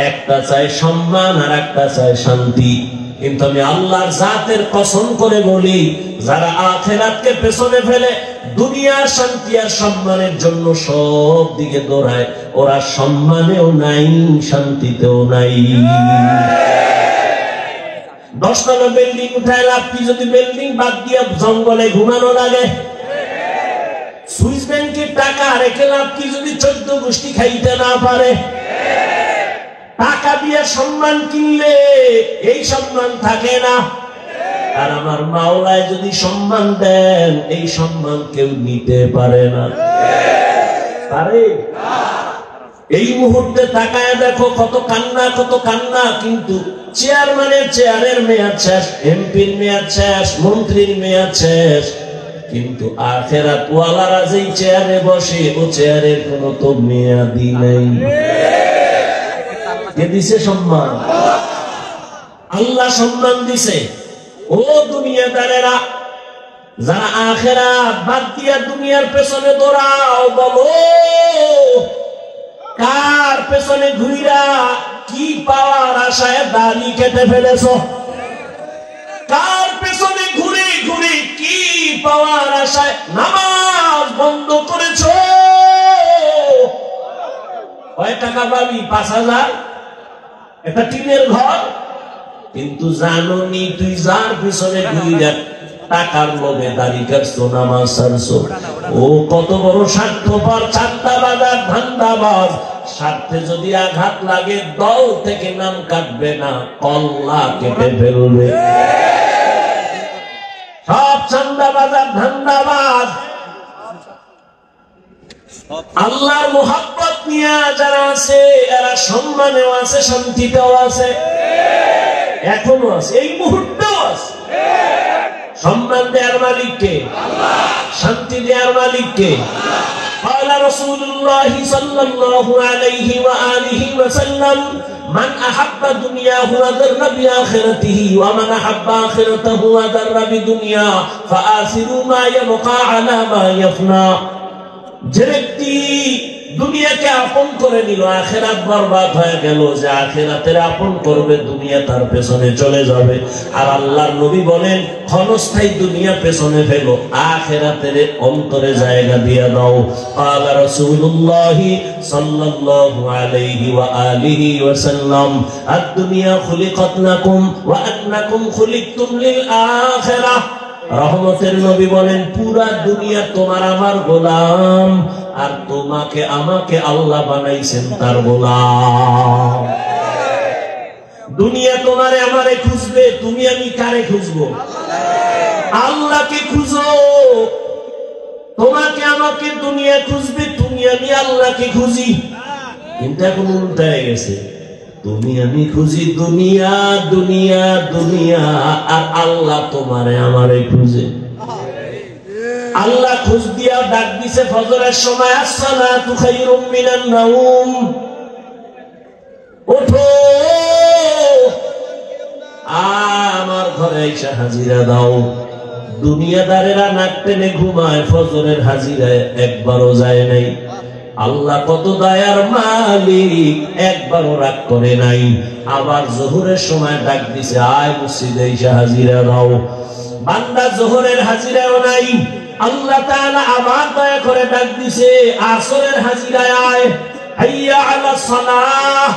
একটা চায় সম্মান আর একটা চায় শান্তি। কিন্তু আমি আল্লাহর জাতের কসম করে বলি, যারা আখিরাতকে পেছনে ফেলে দুনিয়ার শান্তি আর সম্মানের জন্য সব দিকে দৌড়ায়, ওরা সম্মানেও নাই, শান্তিতেও নাই। 10 তলা বিল্ডিং উঠায় লাভ কি যদি বিল্ডিং বাদ দিয়া জঙ্গলে ঘুমানো লাগে? সুইস ব্যাংকের টাকা রেখে লাভ কি যদি 14 গোষ্ঠী খাইতে না পারে? টাকা দিয়ে সম্মান কিনলে এই সম্মান থাকে না। আর আমার মাওলায় যদি সম্মান দেন, এই সম্মান কেউ নিতে পারে না। পারে? এই মুহূর্তে তাকায় দেখো কত কান্না, কত কান্না। কিন্তু চেয়ারম্যানের চেয়ারের মেয়াদ শেষ, এমপির মেয়াদ শেষ, মন্ত্রীর মেয়াদ শেষ, কিন্তু আখিরাত ওয়ালারা যেই চেয়ারে বসে, ও চেয়ারের কোনো তো মেয়াদই নাই। কে দিছে সম্মান? আল্লাহ সম্মান দিছে। ও দুনিয়াদারেরা, যারা আখিরাত বাদ দিয়া দুনিয়ার পেছনে দৌড়াও, বলো কার পেছনে ঘুইরা কি পাওয়ার আশায় দাড়ি কেটে ফেলেছ? কার পেছনে ঘুরে ঘুরে কি পাওয়ার আশায় নামাজ বন্ধ করেছ? কয় টাকা পাবি? 5000, একটা টিনের ঘর। কিন্তু জানো নি তুই যার পিছনে ঘুরে টাকার লোভে দাড়ি কাটছো, নামাজ ছাড়ছো, ও কত বড় স্বার্থপর, চাঁদাবাজ আর ধান্দাবাজ। স্বার্থে যদি আঘাত লাগে দল থেকে নাম কাটবে না, কল্লা কেটে ফেলবে। সব চাঁদাবাজ আর ধান্দাবাজ। আল্লাহর মুহাব্বত নিয়ে যারা আছে, এরা সম্মানেও আছে, শান্তিতেও আছে, এখনো আছে, এই মুহূর্তেও আছে। সম্মান দেওয়ার মালিককে, শান্তি দেওয়ার মালিককে। قال رسول الله صلى الله عليه وآله وسلم من أحب دنياه وذر بآخرته ومن أحب آخرته وذر بدنيا فآثروا ما يبقى على ما يفنى। যে ব্যক্তি দুনিয়াকে আপন করে নিল, আখিরাত বরবাদ হয়ে গেল। যে আখিরাতের আপন করবে, দুনিয়া তার পেছনে চলে যাবে। আর আল্লাহর নবী বলেন, ক্ষণস্থায়ী দুনিয়া পেছনে ফেলো, আখিরাতের অন্তরে জায়গা দিয়ে দাও। قال رسول الله صلى الله عليه وآله وسلم الدنيا خلقت لكم وأنكم خلقتم للآخرة। রহমতের নবী বলেন, পুরা দুনিয়া তোমার আমার গোলাম, আর তোমাকে আমাকে আল্লাহ বানাইছেন তার গোলাম। দুনিয়া তোমারে আমারে খুঁজবে, তুমি আমি কারে খুঁজবো? আল্লাহকে খুঁজো। তোমাকে আমাকে দুনিয়া খুঁজবে, তুমি আমি আল্লাহকে খুঁজি। কিন্তু এখন উল্টা হয়ে গেছে, তুমি আমি খুঁজি দুনিয়া দুনিয়া দুনিয়া, আর আল্লাহ তোমারে আমারে খুঁজে। আল্লাহ খুঁজ দিয়া ডাক দিছে ফজরের সময়, আসসালাতু খায়রুম মিনান নাওম। ওঠো আমার ঘরে এসে হাজিরা দাও। দুনিয়াদারেরা নাক টেনে ঘুমায়, ফজরের হাজিরায় একবারও যায় নাই। আল্লাহ কত দয়ার মালিক, একবারও রাগ করে নাই। আবার জোহরের সময় ডাক দিছে, আয় মসজিদে এসে হাজিরা দাও। বান্দা জোহরের হাজিরাও নাই, আল্লাহ তাআলা আবার দয়া করে ডাক দিছে, আসরের হাজিরায় আয়, হাইয়া আলাস সালাহ।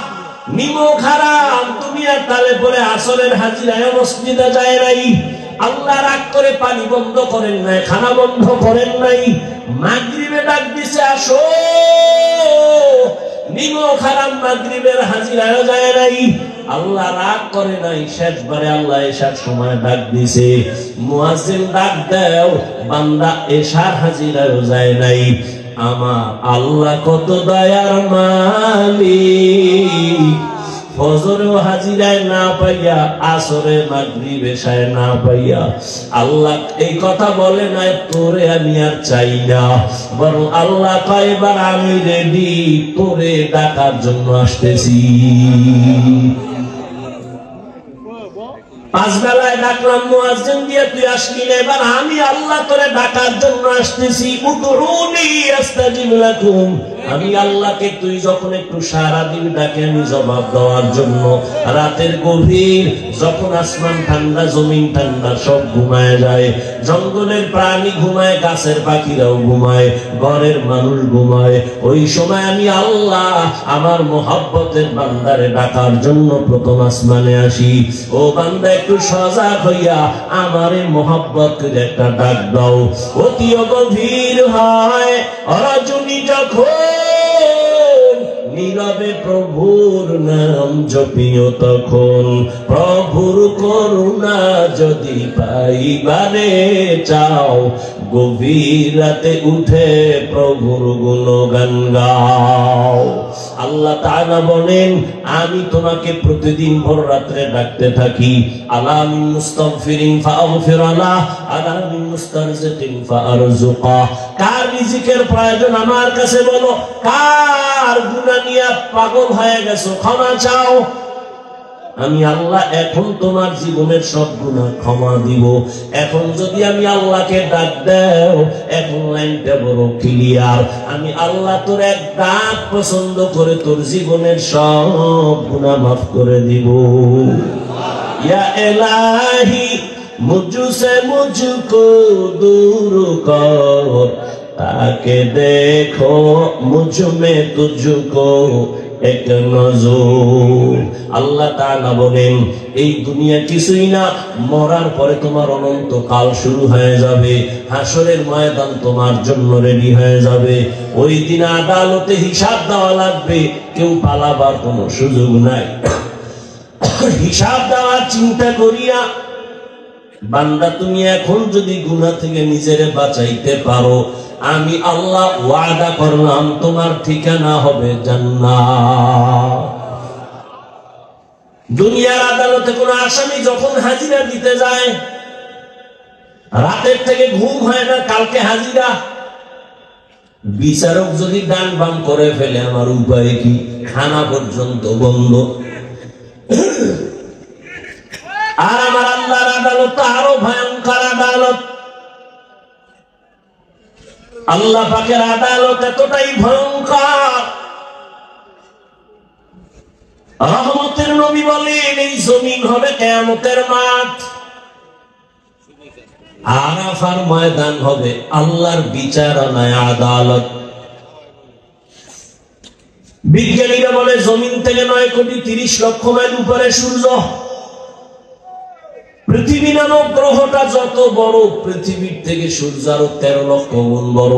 নিমক হারাম, দুনিয়ার তালে পরে আসরের হাজিরায় মসজিদে যায় নাই। আল্লাহ রাগ করে পানি বন্ধ করেন নাই, খানা বন্ধ করেন নাই। মাগরিবে ডাক দিছে, আসো। নিমক হারাম, মাগরিবের হাজিরায় যায় নাই। আল্লাহ রাগ করে নাই। শেষবারে আল্লাহ এশার সময় ডাক দিছে, মুয়াজ্জিন ডাক দাও, বান্দা এশার হাজিরায় যায় নাই। আমার আল্লাহ কত দয়ার মালিক, ফজরেও হাজিরায় না পাইয়া, আসরে মাগরিব এশায় না পাইয়া আল্লাহ এই কথা বলে নাই, তোরে আমি আর চাই না, বরং আল্লাহ কয় এবার আমি রেডি, তোরে ডাকার জন্য আসতেছি। পাঁচ বেলায় ডাকলাম মুয়াজ্জিন দিয়ে, তুই আসলি না, এবার আমি আল্লাহ তোরে ডাকার জন্য আসতেছি। উদউনি আস্তাজিব লাকুম, আমি আল্লাহকে তুই যখন একটু সারা দিন ডাকে আমি জবাব দেওয়ার জন্য। রাতের গভীর, যখন আসমান ঠান্ডা, জমিন ঠান্ডা, সব ঘুমায় যায়, জঙ্গলের প্রাণী ঘুমায়, গাছের পাখিরাও ঘুমায়, ঘরের মানুষ ঘুমায়, ওই সময় আমি আল্লাহ আমার মোহাব্বতের বান্দারে ডাকার জন্য প্রথম আসমানে আসি। ও বান্দা একটু সজাগ হইয়া আমারে মোহাব্বত করে একটা ডাক দাও। অতি গভীর হয় রজনী যখন, নীরবে প্রভুর নাম জপিও তখন, প্রভুর করুণা যদি পাইবারে চাও, গভীর রাতে উঠে প্রভুর গুণগান গাও। আল্লাহ তাআলা বলেন, আমি তোমাকে প্রতিদিন ভোর রাত্রে ডাকতে থাকি। আলা মিন মুস্তাগফিরিন ফাগফির লাহ, আলা মিন মুস্তারজিকিন ফারজুকা। কার রিজিকের প্রয়োজন আমার কাছে বলো, কার গুনাহ নিয়ে পাগল হয়ে গেছো ক্ষমা চাও। আমি আল্লাহ এখন তোমার জীবনের সব গুনাহ ক্ষমা দিব। এখন যদি আমি আল্লাহকে ডাক দাও, এখন লাইনটা বড় ক্লিয়ার, আমি আল্লাহ তোর এক ডাক পছন্দ করে তোর জীবনের সব গুনাহ মাফ করে দিব। ইয়া ইলাহি মুঝসে মুঝকো দূর কর, তাকে দেখো মুঝ মে তুঝকো এক নজর। আল্লাহ তাআলা বলেন, এই দুনিয়া কিছুই না, মরার পরে তোমার অনন্ত কাল শুরু হয়ে যাবে। হাসরের ময়দান তোমার জন্য রেডি হয়ে যাবে। ওই দিন আদালতে হিসাব দেওয়া লাগবে, কেউ পালাবার কোনো সুযোগ নাই। হিসাব দেওয়ার চিন্তা করিয়া বান্দা তুমি এখন যদি গুনাহ থেকে নিজেরে বাঁচাইতে পারো, আমি আল্লাহ ওয়াদা করলাম তোমার ঠিকানা হবে জান্নাত। দুনিয়ার আদালতে কোন আসামি যখন হাজিরা দিতে যায়, রাতের থেকে ঘুম হয় না, কালকে হাজিরা। বিচারক যদি ডান বাম করে ফেলে, আমার উপায় কি? খানা পর্যন্ত বন্ধ। আর আমার আল্লাহর আদালত আরো ভয়ঙ্কর আদালত। আল্লাহ পাকের আদালত এতটাই ভয়ঙ্কর, রহমতের নবী বলেন এই জমিন হবে কিয়ামতের মাঠ, আরাফার ময়দান হবে আল্লাহর বিচারণায় আদালত। বিজ্ঞানীরা বলে জমিন থেকে 9,30,00,000 মাইল উপরে সূর্য। পৃথিবী নামক গ্রহটা যত বড়, পৃথিবীর থেকে সূর্য আরো 13 লক্ষ গুণ বড়।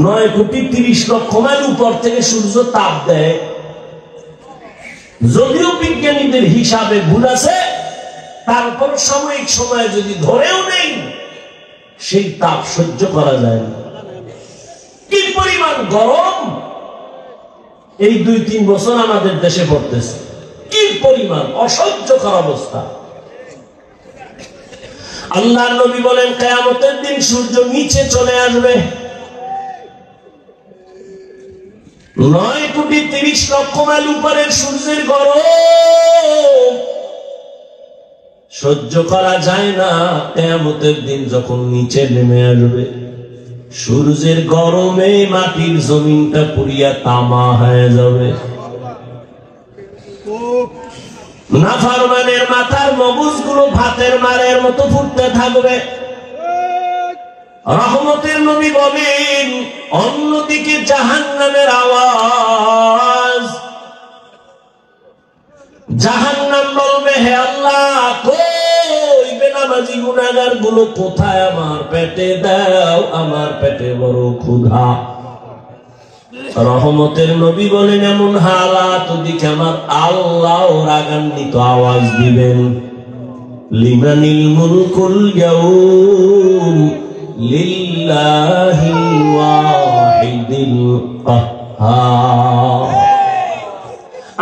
9,30,00,000 মাইল উপর থেকে সূর্য তাপ দেয়। যদিও বিজ্ঞানীদের হিসাবে ভুল আছে, তারপর সাময়িক সময় যদি ধরেও নেই, সেই তাপ সহ্য করা যায় না। কি পরিমাণ গরম এই 2-3 বছর আমাদের দেশে পড়তেছে, কি পরিমাণ অসহ্যকর অবস্থা। আল্লাহর নবী বলেন কিয়ামতের দিন সূর্য নিচে চলে আসবে। 9,30,00,000 মাইল উপরের সূর্যের গরম সহ্য করা যায় না। কিয়ামতের দিন যখন নিচে নেমে আসবে, সূর্যের গরমে মাটির জমিনটা পুড়িয়া তামা হয়ে যাবে। নাফরমানের মাথার মগজগুলো ভাতের মারের মতো ফুটতে থাকবে। রহমতের নবী বলেন, অন্যদিকে জাহান্নামের আওয়াজ, জাহান্নাম বলবে, হে আল্লাহ, কই বেনামাজি গুনাহগার গুলো কোথায়? আমার পেটে দাও, আমার পেটে বড় ক্ষুধা। রহমতের নবী বলেন, এমন হালাত দিকে আমার আল্লাহ রাগান্বিত আওয়াজ দিবেন, লিমানিল মুলকুল ইয়াউম লিল্লাহিল ওয়াহিদিল কাহ্হার।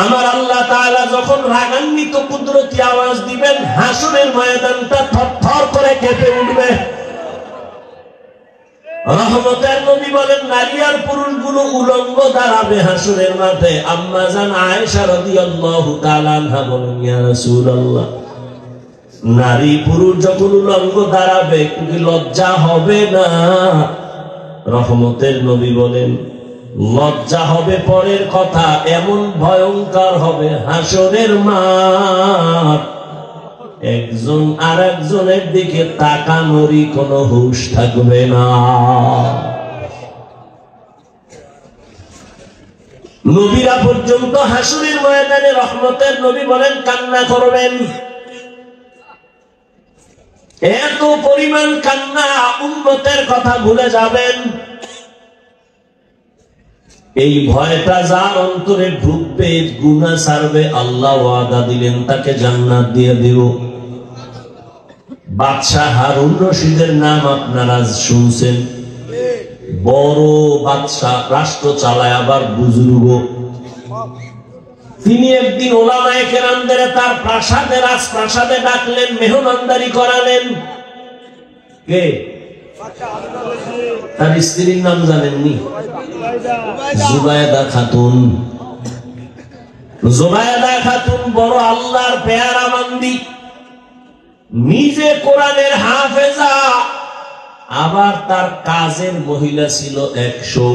আমার আল্লাহ তাআলা যখন রাগান্বিত কুদরতি আওয়াজ দিবেন, হাসরের ময়দানটা থরথর করে কেঁপে উঠবে। রহমতের নবী বলেন, নারী আর পুরুষগুলো উলঙ্গ দাঁড়াবে হাসরের মাঠে। আম্মা জান আয়েশা রাদিয়াল্লাহু তাআলা আনহা বলেন, ইয়া রাসূলুল্লাহ, নারী পুরুষ যখন উলঙ্গ দাঁড়াবে একটু কি লজ্জা হবে না? রহমতের নবী বলেন, লজ্জা হবে পরের কথা, এমন ভয়ঙ্কর হবে হাসরের মাঠ, একজন আর একজনের দিকে তাকানোরই কোনো হুঁশ থাকবে না। নবীরা পর্যন্ত হাসরের ময়দানে, রহমতের নবী বলেন, কান্না করবেন। এত পরিমাণ কান্না, উম্মতের কথা ভুলে যাবেন। এই ভয়টা যার অন্তরে ঢুকবে, গুনাহ ছাড়বে, আল্লাহ ওয়াদা দিলেন তাকে জান্নাত দিয়ে দিব। বাদশাহ হারুন রশিদের নাম আপনারা শুনছেন, বড় বাদশাহ, রাষ্ট্র চালায়, আবার বুজুর্গ। তিনি একদিন ওলামায়ে কেরামদের তার প্রাসাদে, রাজপ্রাসাদে ডাকলেন, মেহমানদারি করালেন। কে? তার স্ত্রীর নাম জানেননি? জুবায়েদা খাতুন। জুবায়েদা খাতুন বড় আল্লাহর পেয়ারা বান্দি, নিজে কোরআনের হাফেজা, আবার তার কাজের মহিলা ছিল 100,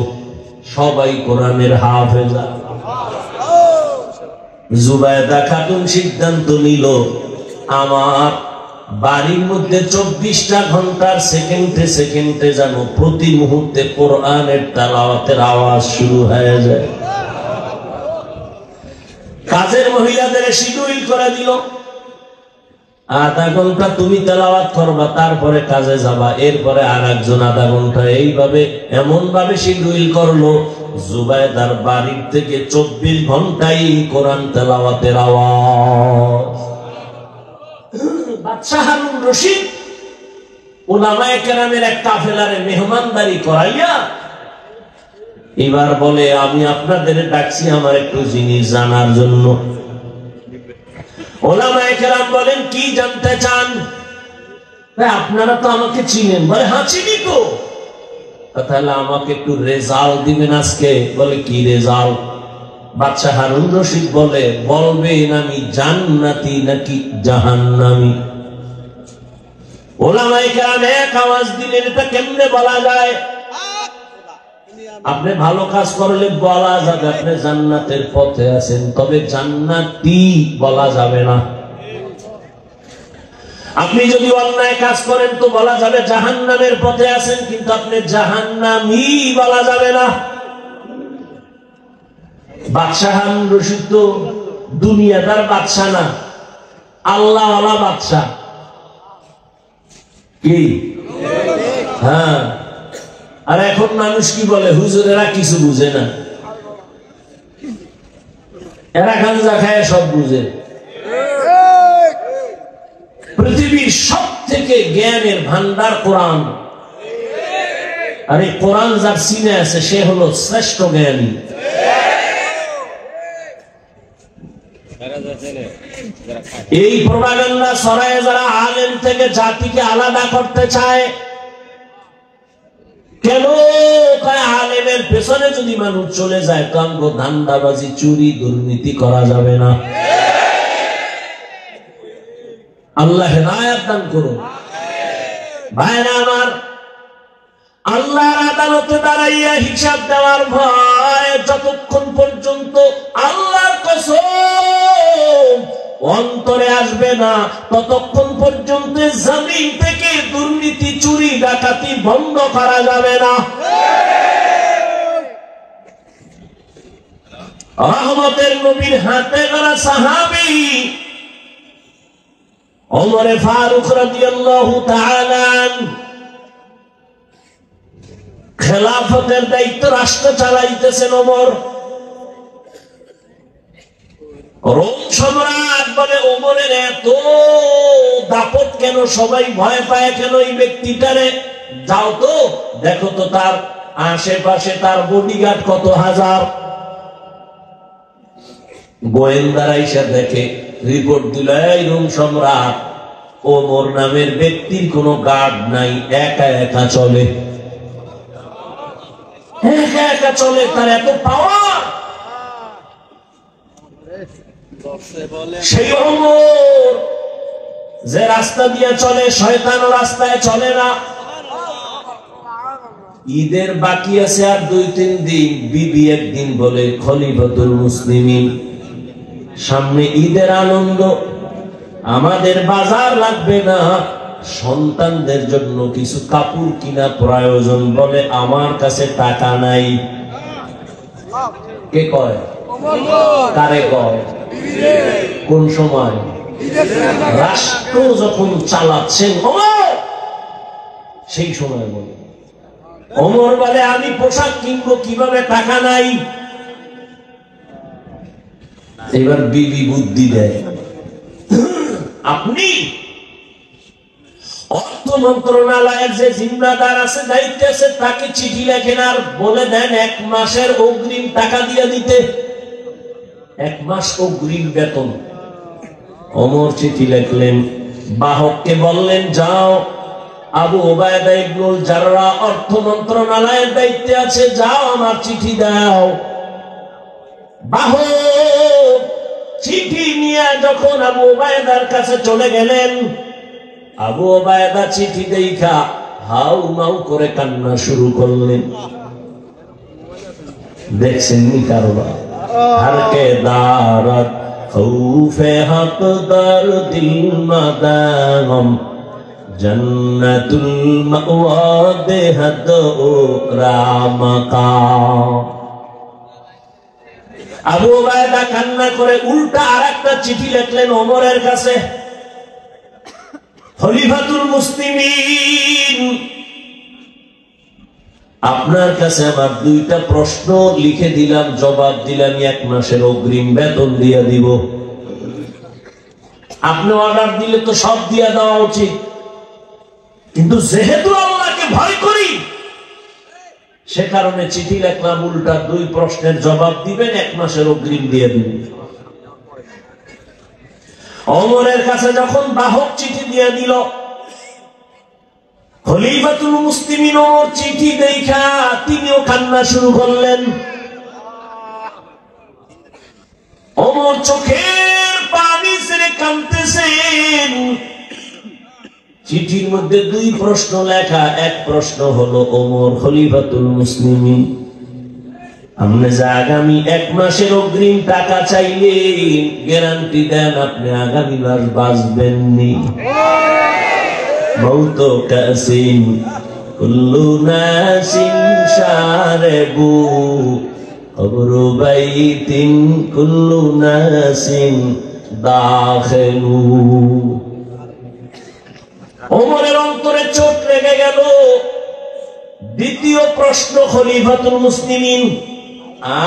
সবাই কোরআনের হাফেজা। জুবায়েদা খাতুন সিদ্ধান্ত নিল, আমার বাড়ির মধ্যে 24টা ঘন্টার সেকেন্ডে সেকেন্ডে যেন প্রতি মুহূর্তে কোরআনের তেলাওয়াতের আওয়াজ শুরু হয়ে যায়। কাজের মহিলাদের শিডিউল করে দিল, আধা ঘন্টা তুমি তেলাওয়াত করবা, তারপরে কাজে যাবা, এরপরে আর একজন আধা ঘন্টা, এইভাবে এমন ভাবে শিডিউল করলো, জুবায়েদার বাড়ির থেকে 24 ঘন্টাই কোরআন তেলাওয়াতের আওয়াজ। বাদশাহ হারুন রশিদ উলামায়ে কেরামের এক কাফেলারে মেহমানদারি করাইয়া এবার বলে, আমি আপনাদের ডাকছি আমার একটু জিনিস জানার জন্য। উলামায়ে কেরাম বলেন, কি জানতে চান? আপনারা তো আমাকে চিনেন। বলে, হ্যাঁ চিনি তো। তাহলে আমাকে একটু রেজাল্ট দিবেন আজকে। বলে, কি রেজাল্ট? বাদশাহ হারুন রশিদ বলে, বলবেন আমি জান্নাতি নাকি জাহান্নামী। উলামায়ে কেরাম এক আওয়াজ দিলেন, এটা কেমনে বলা যায়? আপনি ভালো কাজ করলে বলা যাবে আপনি জান্নাতের পথে আছেন, তবে জান্নাতি বলা যাবে না। আপনি যদি অন্যায় কাজ করেন তো বলা যাবে জাহান্নামের পথে আছেন, কিন্তু আপনি জাহান্নামী বলা যাবে না। বাদশাহ হারুন রশিদ তো দুনিয়াদার বাদশাহ না, আল্লাহওয়ালা বাদশাহ। কি? হ্যাঁ। আর এখন মানুষ কি বলে, হুজুরেরা কিছু বুঝে না, এরা গাঞ্জা খায় সব বুঝে। পৃথিবীর সব থেকে জ্ঞানের ভান্ডার কোরআন, আর এই কোরআন যার সিনে আছে সে হলো শ্রেষ্ঠ জ্ঞানী। এই প্রপাগান্ডা ছড়ায় যারা আলেম থেকে জাতিকে আলাদা করতে চায়। কেন? আলেমের অমরের পেছনে যদি মানুষ চলে যায় তো আমগো ধান্দাবাজি চুরি দুর্নীতি করা যাবে না। আল্লাহ হেদায়েত দান করুন। ভাইরা আমার, আল্লাহর আদালতে দাঁড়াইয়া হিসাব দেওয়ার ভয় যতক্ষণ পর্যন্ত আল্লাহর কসম অন্তরে আসবে না ততক্ষণ পর্যন্ত জমিন থেকে দুর্নীতি চুরি ডাকাতি বন্ধ করা যাবে না। রহমতের নবীর হাতে গড়া সাহাবী ওমরে ফারুক রাদিয়াল্লাহু তাআলা খেলাফতের দায়িত্ব রাষ্ট্র চালাইতেছেন ওমর। রোম সম্রাট বলে ওমরের এত দাপট কেন, সবাই ভয় পায় কেন এই ব্যক্তিটারে? যাও তো দেখো তো তার আশেপাশে তার বডিগার্ড কত হাজার। গোয়েন্দারা এসে দেখে, রিপোর্ট দিল এই রোম সম্রাট ওমর নামের ব্যক্তির কোনো গার্ড নাই, একা একা চলে, একা একা চলে, তার এত পাওয়ার। সেই ওমর যে রাস্তা দিয়ে চলে শয়তান রাস্তায় চলে না। ঈদের বাকি আছে আর 2-3 দিন, বিবি একদিন বলে খলিফাতুল মুসলিমিন সামনে ঈদের আনন্দ, আমাদের বাজার লাগবে না, সন্তানদের জন্য কিছু কাপড় কিনা প্রয়োজন, বলে আমার কাছে টাকা নাই। কে কয়? কারে কয়? কোন সময়? রাষ্ট্র যখন চালাচ্ছেন ওমর, সেই সময় বলে। ওমর বলে আমি পোশাক কিনবো কিভাবে, টাকা নাই। এবার বিবি বুদ্ধি দেয়, আপনি অর্থ মন্ত্রণালয়ের যে জিম্মাদার আছে, দায়িত্ব আছে, তাকে চিঠি লেখেন আর বলে দেন 1 মাসের অগ্রিম টাকা দিয়ে দিতে, 1 মাস অগ্রিম বেতন। ওমর চিঠি লিখলেন, বাহককে বললেন যাও আবু ওবায়দা ইবনুল জাররাহ অর্থ মন্ত্রণালয়ের দায়িত্বে আছে, যাও আমার চিঠি দাও। বাহক চিঠি নিয়ে যখন আবু ওবায়দার কাছে চলে গেলেন, আবু ওবায়দা চিঠি দেখা হাউ মাউ করে কান্না শুরু করলেন। দেখছেন নি কারবার, হারকে দারত খৌফে হকদার দিল মাদাগম জান্নাতুল মাওয়া বেহদ রামকা। আবু ওবায়দা কান্না করে উল্টা আরেকটা চিঠি লিখলেন ওমরের কাছে, খলিফাতুল মুসলিমিন আপনার কাছে আমার 2টা প্রশ্ন লিখে দিলাম, জবাব দিলাম, 1 মাসের অগ্রিম বেতন দিয়ে দিব। আপনি অর্ডার দিলে তো সব দিয়ে দেওয়া উচিত, কিন্তু যেহেতু আল্লাহকে ভয় করি সে কারণে চিঠি লিখলাম, উল্টা 2 প্রশ্নের জবাব দিবেন, 1 মাসের অগ্রিম দিয়ে দিবেন। ওমরের কাছে যখন বাহক চিঠি দিয়ে দিল, খলিফাতুল মুসলিমিন ওমর চিঠি দেখা তিনিও কান্না শুরু করলেন। ওমর চোখের পানি ছেড়ে কাঁদতেছেন। চিঠির মধ্যে 2 প্রশ্ন লেখা। 1 প্রশ্ন হলো, ওমর খলিফাতুল মুসলিমিন আপনি যে আগামী 1 মাসের অগ্রিম টাকা চাইলেন, গ্যারান্টি দেন আপনি আগামী মাস বাঁচবেন নি? মৌত কাসিন কুল্লু নাসিন শারিবু কবরু বাইতিন কুল্লু নাসিন দাখিলু। ওমরের অন্তরে চোট লেগে গেল। দ্বিতীয় প্রশ্ন, খলিফাতুল মুসলিমিন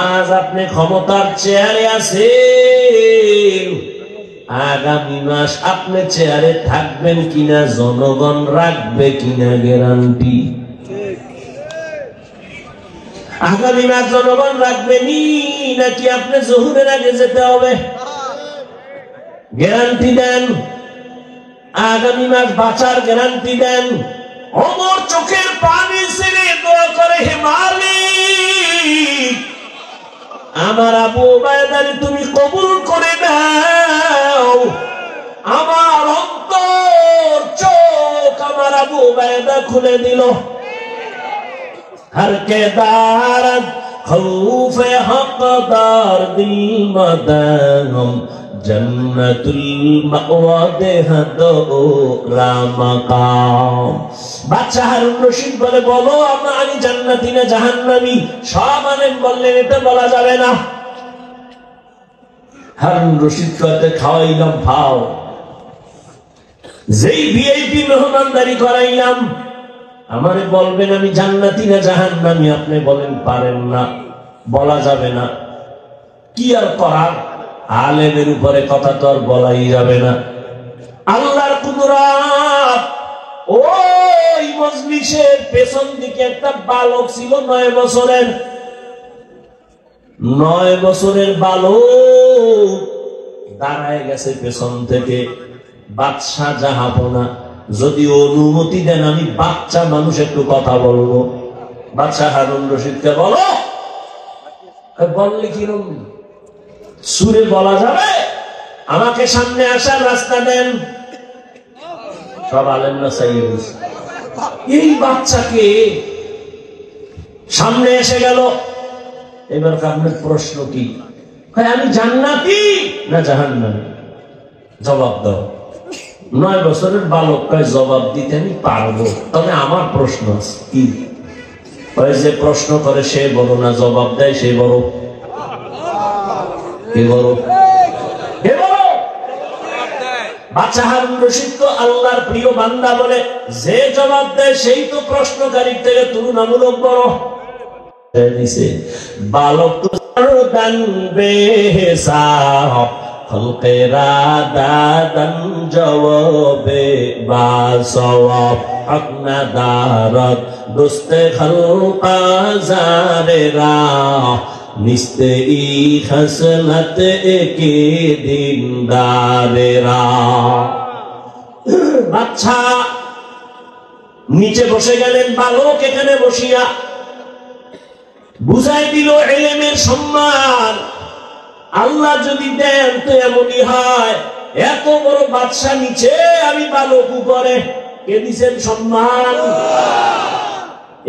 আজ আপনি ক্ষমতার চেয়ারে আছেন, আগামী মাস আপনি চেয়ারে থাকবেন কিনা, জনগণ রাখবে কিনা গ্যারান্টি? আগামী মাস জনগণ রাখবেনি নাকি আপনি জোহরের আগে যেতে হবে? গ্যারান্টি দেন, আগামী মাস বাঁচার গ্যারান্টি দেন। ওমর চোখের পানি ছেড়ে দোয়া করে, হে মালিক আমার আবু উবায়দারে তুমি কবুল করে নাও। আমার অন্তর চোখ আমার আবু উবায়দা খুলে দিল। हर के दारद खौफ हक़दार दिल मदाम जन्नतुल मावा देहा दो रामकाम। বাদশা হারুন রশিদ বলে, বলো আমি জান্নাতি না জাহান্নামী? সব আলেম বললেন এটা বলা যাবে না। হারুন রশিদ কইতে খাওয়াইলাম ভাও, যেই ভিআইপি মেহমানদারি করাইলাম, আমারে বলবেন আমি জান্নাতি না জাহান্নামী? আপনি বলেন পারেন না, বলা যাবে না। কি আর করার, আলেমের উপরে কথা তো আর বলাই যাবে না। আল্লাহর কুদরত। ওই মজলিসের পেছন দিকে একটা বালক ছিল 9 বছরের। 9 বছরের বালক দাঁড়ায় গেছে পেছন থেকে। বাদশা জাহাপনা, যদি অনুমতি দেন আমি বাচ্চা মানুষ একটু কথা বলবো। বাদশা হারুন রশিদকে বলো। বললে কিরকম সুরে বলা যাবে? আমাকে সামনে আসার রাস্তা দেন। সব আলেম না সাইয়েদ। এই বাচ্চাকে সামনে এসে গেল। এবার আপনার প্রশ্ন কি? আমি জান্নাতি না জাহান্নামী? জবাব দাও। 9 বছরের বালক কয় জবাব দিতে আমি পারবো, তবে আমার প্রশ্ন আছে। কি? যে প্রশ্ন করে সে বড় না জবাব দেয় সে বড়? বাদশা হারুন রশিদ তো আল্লাহর প্রিয় বান্দা বলে যে জবাব দেয় সেই তো প্রশ্নকারীর থেকে তুলনামূলক বড়। বালক তো দান বেহিসাব খলকেরা দাদান জবাবে বা সওয়াব আপনা দারত দোস্তে খলকা জারেরা নিস্তে ই খসলত একে দিনদারেরা। বাচ্চা নিচে বসে গেলেন, বালক এখানে বসিয়া বুঝাই দিল ইলমের সম্মান আল্লাহ যদি দেন তো এমনই হয়। এত বড় বাদশা নিচে, আমি বালক উপরে, কে দিছেন সম্মান?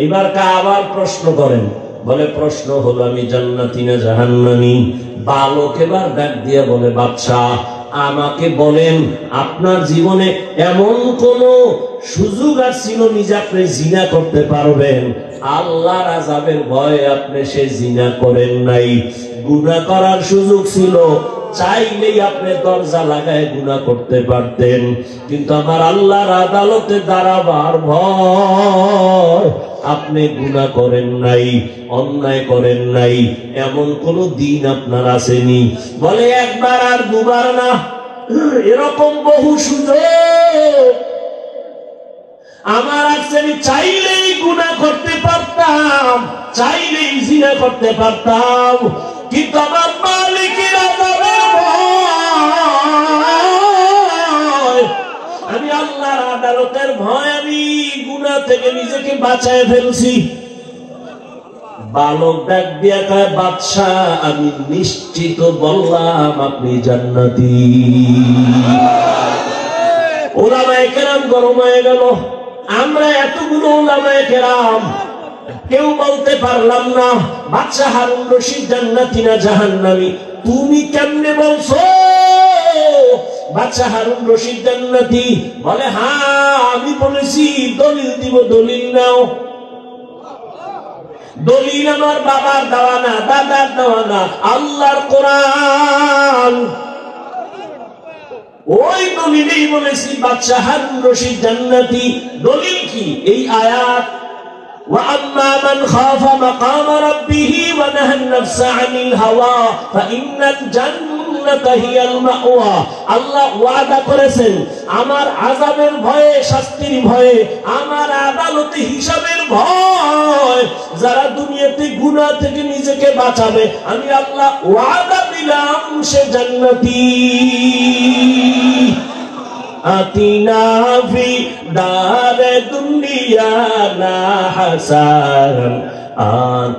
এবার আবার প্রশ্ন করেন, বলে প্রশ্ন হলো আমি জান্নাতি না জাহান্নামী? বালক এবার ডাক দিয়ে বলে, বাদশা আমাকে বলেন আপনার জীবনে এমন কোন সুযোগ আসছিল নিজে আপনি জিনা করতে পারবেন? আল্লাহর আযাবের ভয়ে আপনি সে জিনা করেন নাই। গুনাহ করার সুযোগ ছিল, চাইলেই আপনি দরজা লাগায় গুনাহ করতে পারতেন, কিন্তু আমার আল্লাহর আদালতে দাঁড়াবার ভয় আপনি গুনাহ করেন নাই, অন্যায় করেন নাই। এমন কোন দিন আপনার আসেনি? বলে একবার আর দুবার না, এরকম বহু সুযোগ আমার আছে। আমি চাইলেই গুনাহ করতে পারতাম, চাইলেই জিনা করতে পারতাম, কিন্তু আমার মালিকের আযাবের ভয়, আমি আল্লাহর আদালতের ভয় আমি গুনাহ থেকে নিজেকে বাঁচায় ফেলছি। বালক ডাক দিয়া কয়, বাদশা আমি নিশ্চিত বললাম আপনি জান্নাতি। উলামায়ে কেরাম গরম হয়ে গেল। আমরা এতগুলো উলামায়ে কেরাম কেউ বলতে পারলাম না বাদশা হারুন রশিদ জান্নাতি না জাহান্নামী। তুমি কেমনে বলছো বাদশা হারুন রশিদ জান্নাতি? বলে হ্যাঁ আমি বলেছি। দলিল দিব, দলিল নাও। দলিল আমার বাবার দেওয়া না, দাদার দেওয়া না, আল্লাহর কোরআন। ওই দলিলেই বলেছি বাদশা হারুন রশিদ জান্নাতি। দলিল কি? এই আয়াত, وَأَمَّا مَنْ خَافَ مَقَامَ رَبِّهِ وَنَهَى النَّفْسَ عَنِ الْهَوَى فَإِنَّ الْجَنَّةَ هِيَ الْمَأْوَى। আল্লাহ ওয়াদা করেছেন আমার আযাবের ভয়ে, শাস্তির ভয়ে, আমার আদালতে হিসাবের ভয়, যারা দুনিয়াতে গুনাহ থেকে নিজেকে বাঁচাবে আমি আল্লাহ ওয়াদা দিলাম সে জান্নাতি। আতিনা ফি দারে দুনিয়া না হাসান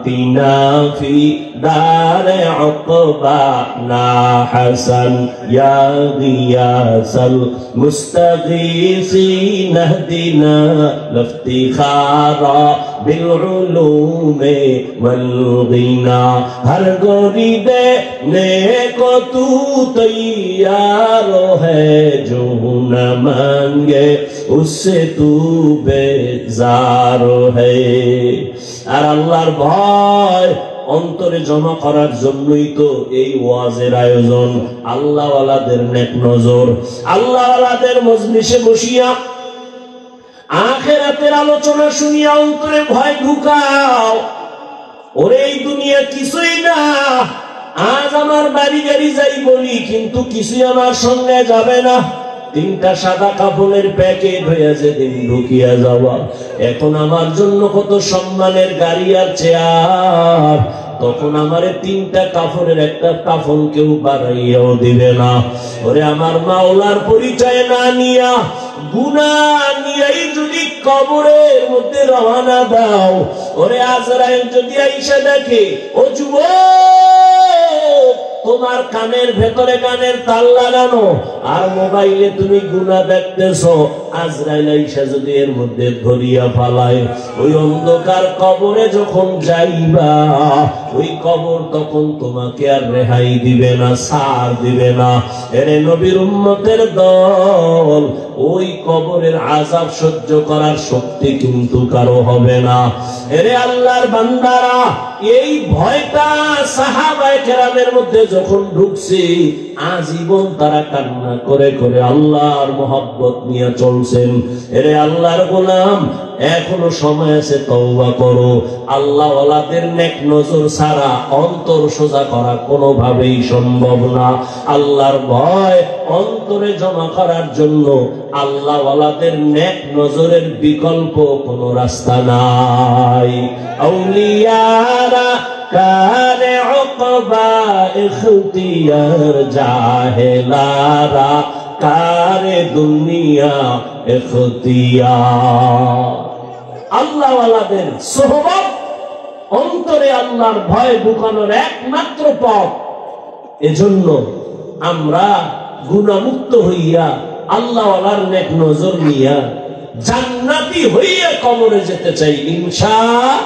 آتنا في دار عقبانا حسن يا غياث المستغيثين اهدنا لافتخارا بالعلوم والغنى ہر غریب نیکو تو تیار ہے جو نہ مانگے اس سے تو بیزار ہے আর আল্লাহর ভয় অন্তরে জমা করার জন্যই তো এই ওয়াজের আয়োজন। আল্লাহ ওয়ালাদের নেক নজর, আল্লাহ ওয়ালাদের মজলিসে বসিয়া আখিরাতের আলোচনা শুনিয়া অন্তরে ভয় ঢুকাও। ওরে এই দুনিয়া কিছুই না, আজ আমার বাড়ি গাড়ি যাই বলি কিন্তু কিছুই আমার সঙ্গে যাবে না। তিনটা সাদা কাপড়ের প্যাকেট হয়ে যেদিন ঢুকিয়া যাওয়া, এখন আমার জন্য কত সম্মানের গাড়ি আর চেয়ার, তখন আমারে তিনটা কাপড়ের একটা কাফন কেউ বাড়াইয়াও দিবে না। ওরে আমার মাওলার পরিচয় না নিয়া গুনাহ নিয়াই যদি কবরের মধ্যে রওনা দাও, ওরে আজরাইল যদি আইসা দেখে ও যুবক তোমার কানের ভেতরে কানের তার লাগানো আর মোবাইলে তুমি গুনাহ দেখতেছো, আজরাইল আইসা যদি এর মধ্যে ধরিয়া ফালায়, ওই অন্ধকার কবরে যখন যাইবা ওই কবর তখন তোমাকে আর রেহাই দিবে না, ছাড় দিবে না। এরে নবীর উম্মতের দল, ওই কবরের আযাব সহ্য করার শক্তি কিন্তু কারো হবে না। এরে আল্লাহর বান্দারা, এই ভয়টা সাহাবায়ে কেরামের মধ্যে যখন ঢুকছে, আজীবন তারা কান্না করে করে আল্লাহর মহব্বত নিয়ে চলছেন। এরে আল্লাহর গোলাম, এখনো সময় আছে, তওবা করো। আল্লাহ ওয়ালাদের নেক নজর ছাড়া অন্তর সোজা করা কোনোভাবেই সম্ভব না। আল্লাহর ভয় অন্তরে জমা করার জন্য আল্লাহ ওয়ালাদের নেক নজরের বিকল্প কোনো রাস্তা নাই। আউলিয়ারা কারে উকবা ইখতিয়ার, জাহেলারা কারে দুনিয়া ইখতিয়ার। আল্লাহ ওয়ালাদের সোহবত অন্তরে আল্লাহর ভয় ঢুকানোর একমাত্র পথ। এজন্য আমরা গুনাহমুক্ত হইয়া আল্লাহ ওয়ালার নেক নজর নিয়া জান্নাতি হইয়া কবরে যেতে চাই ইনশাআল্লাহ।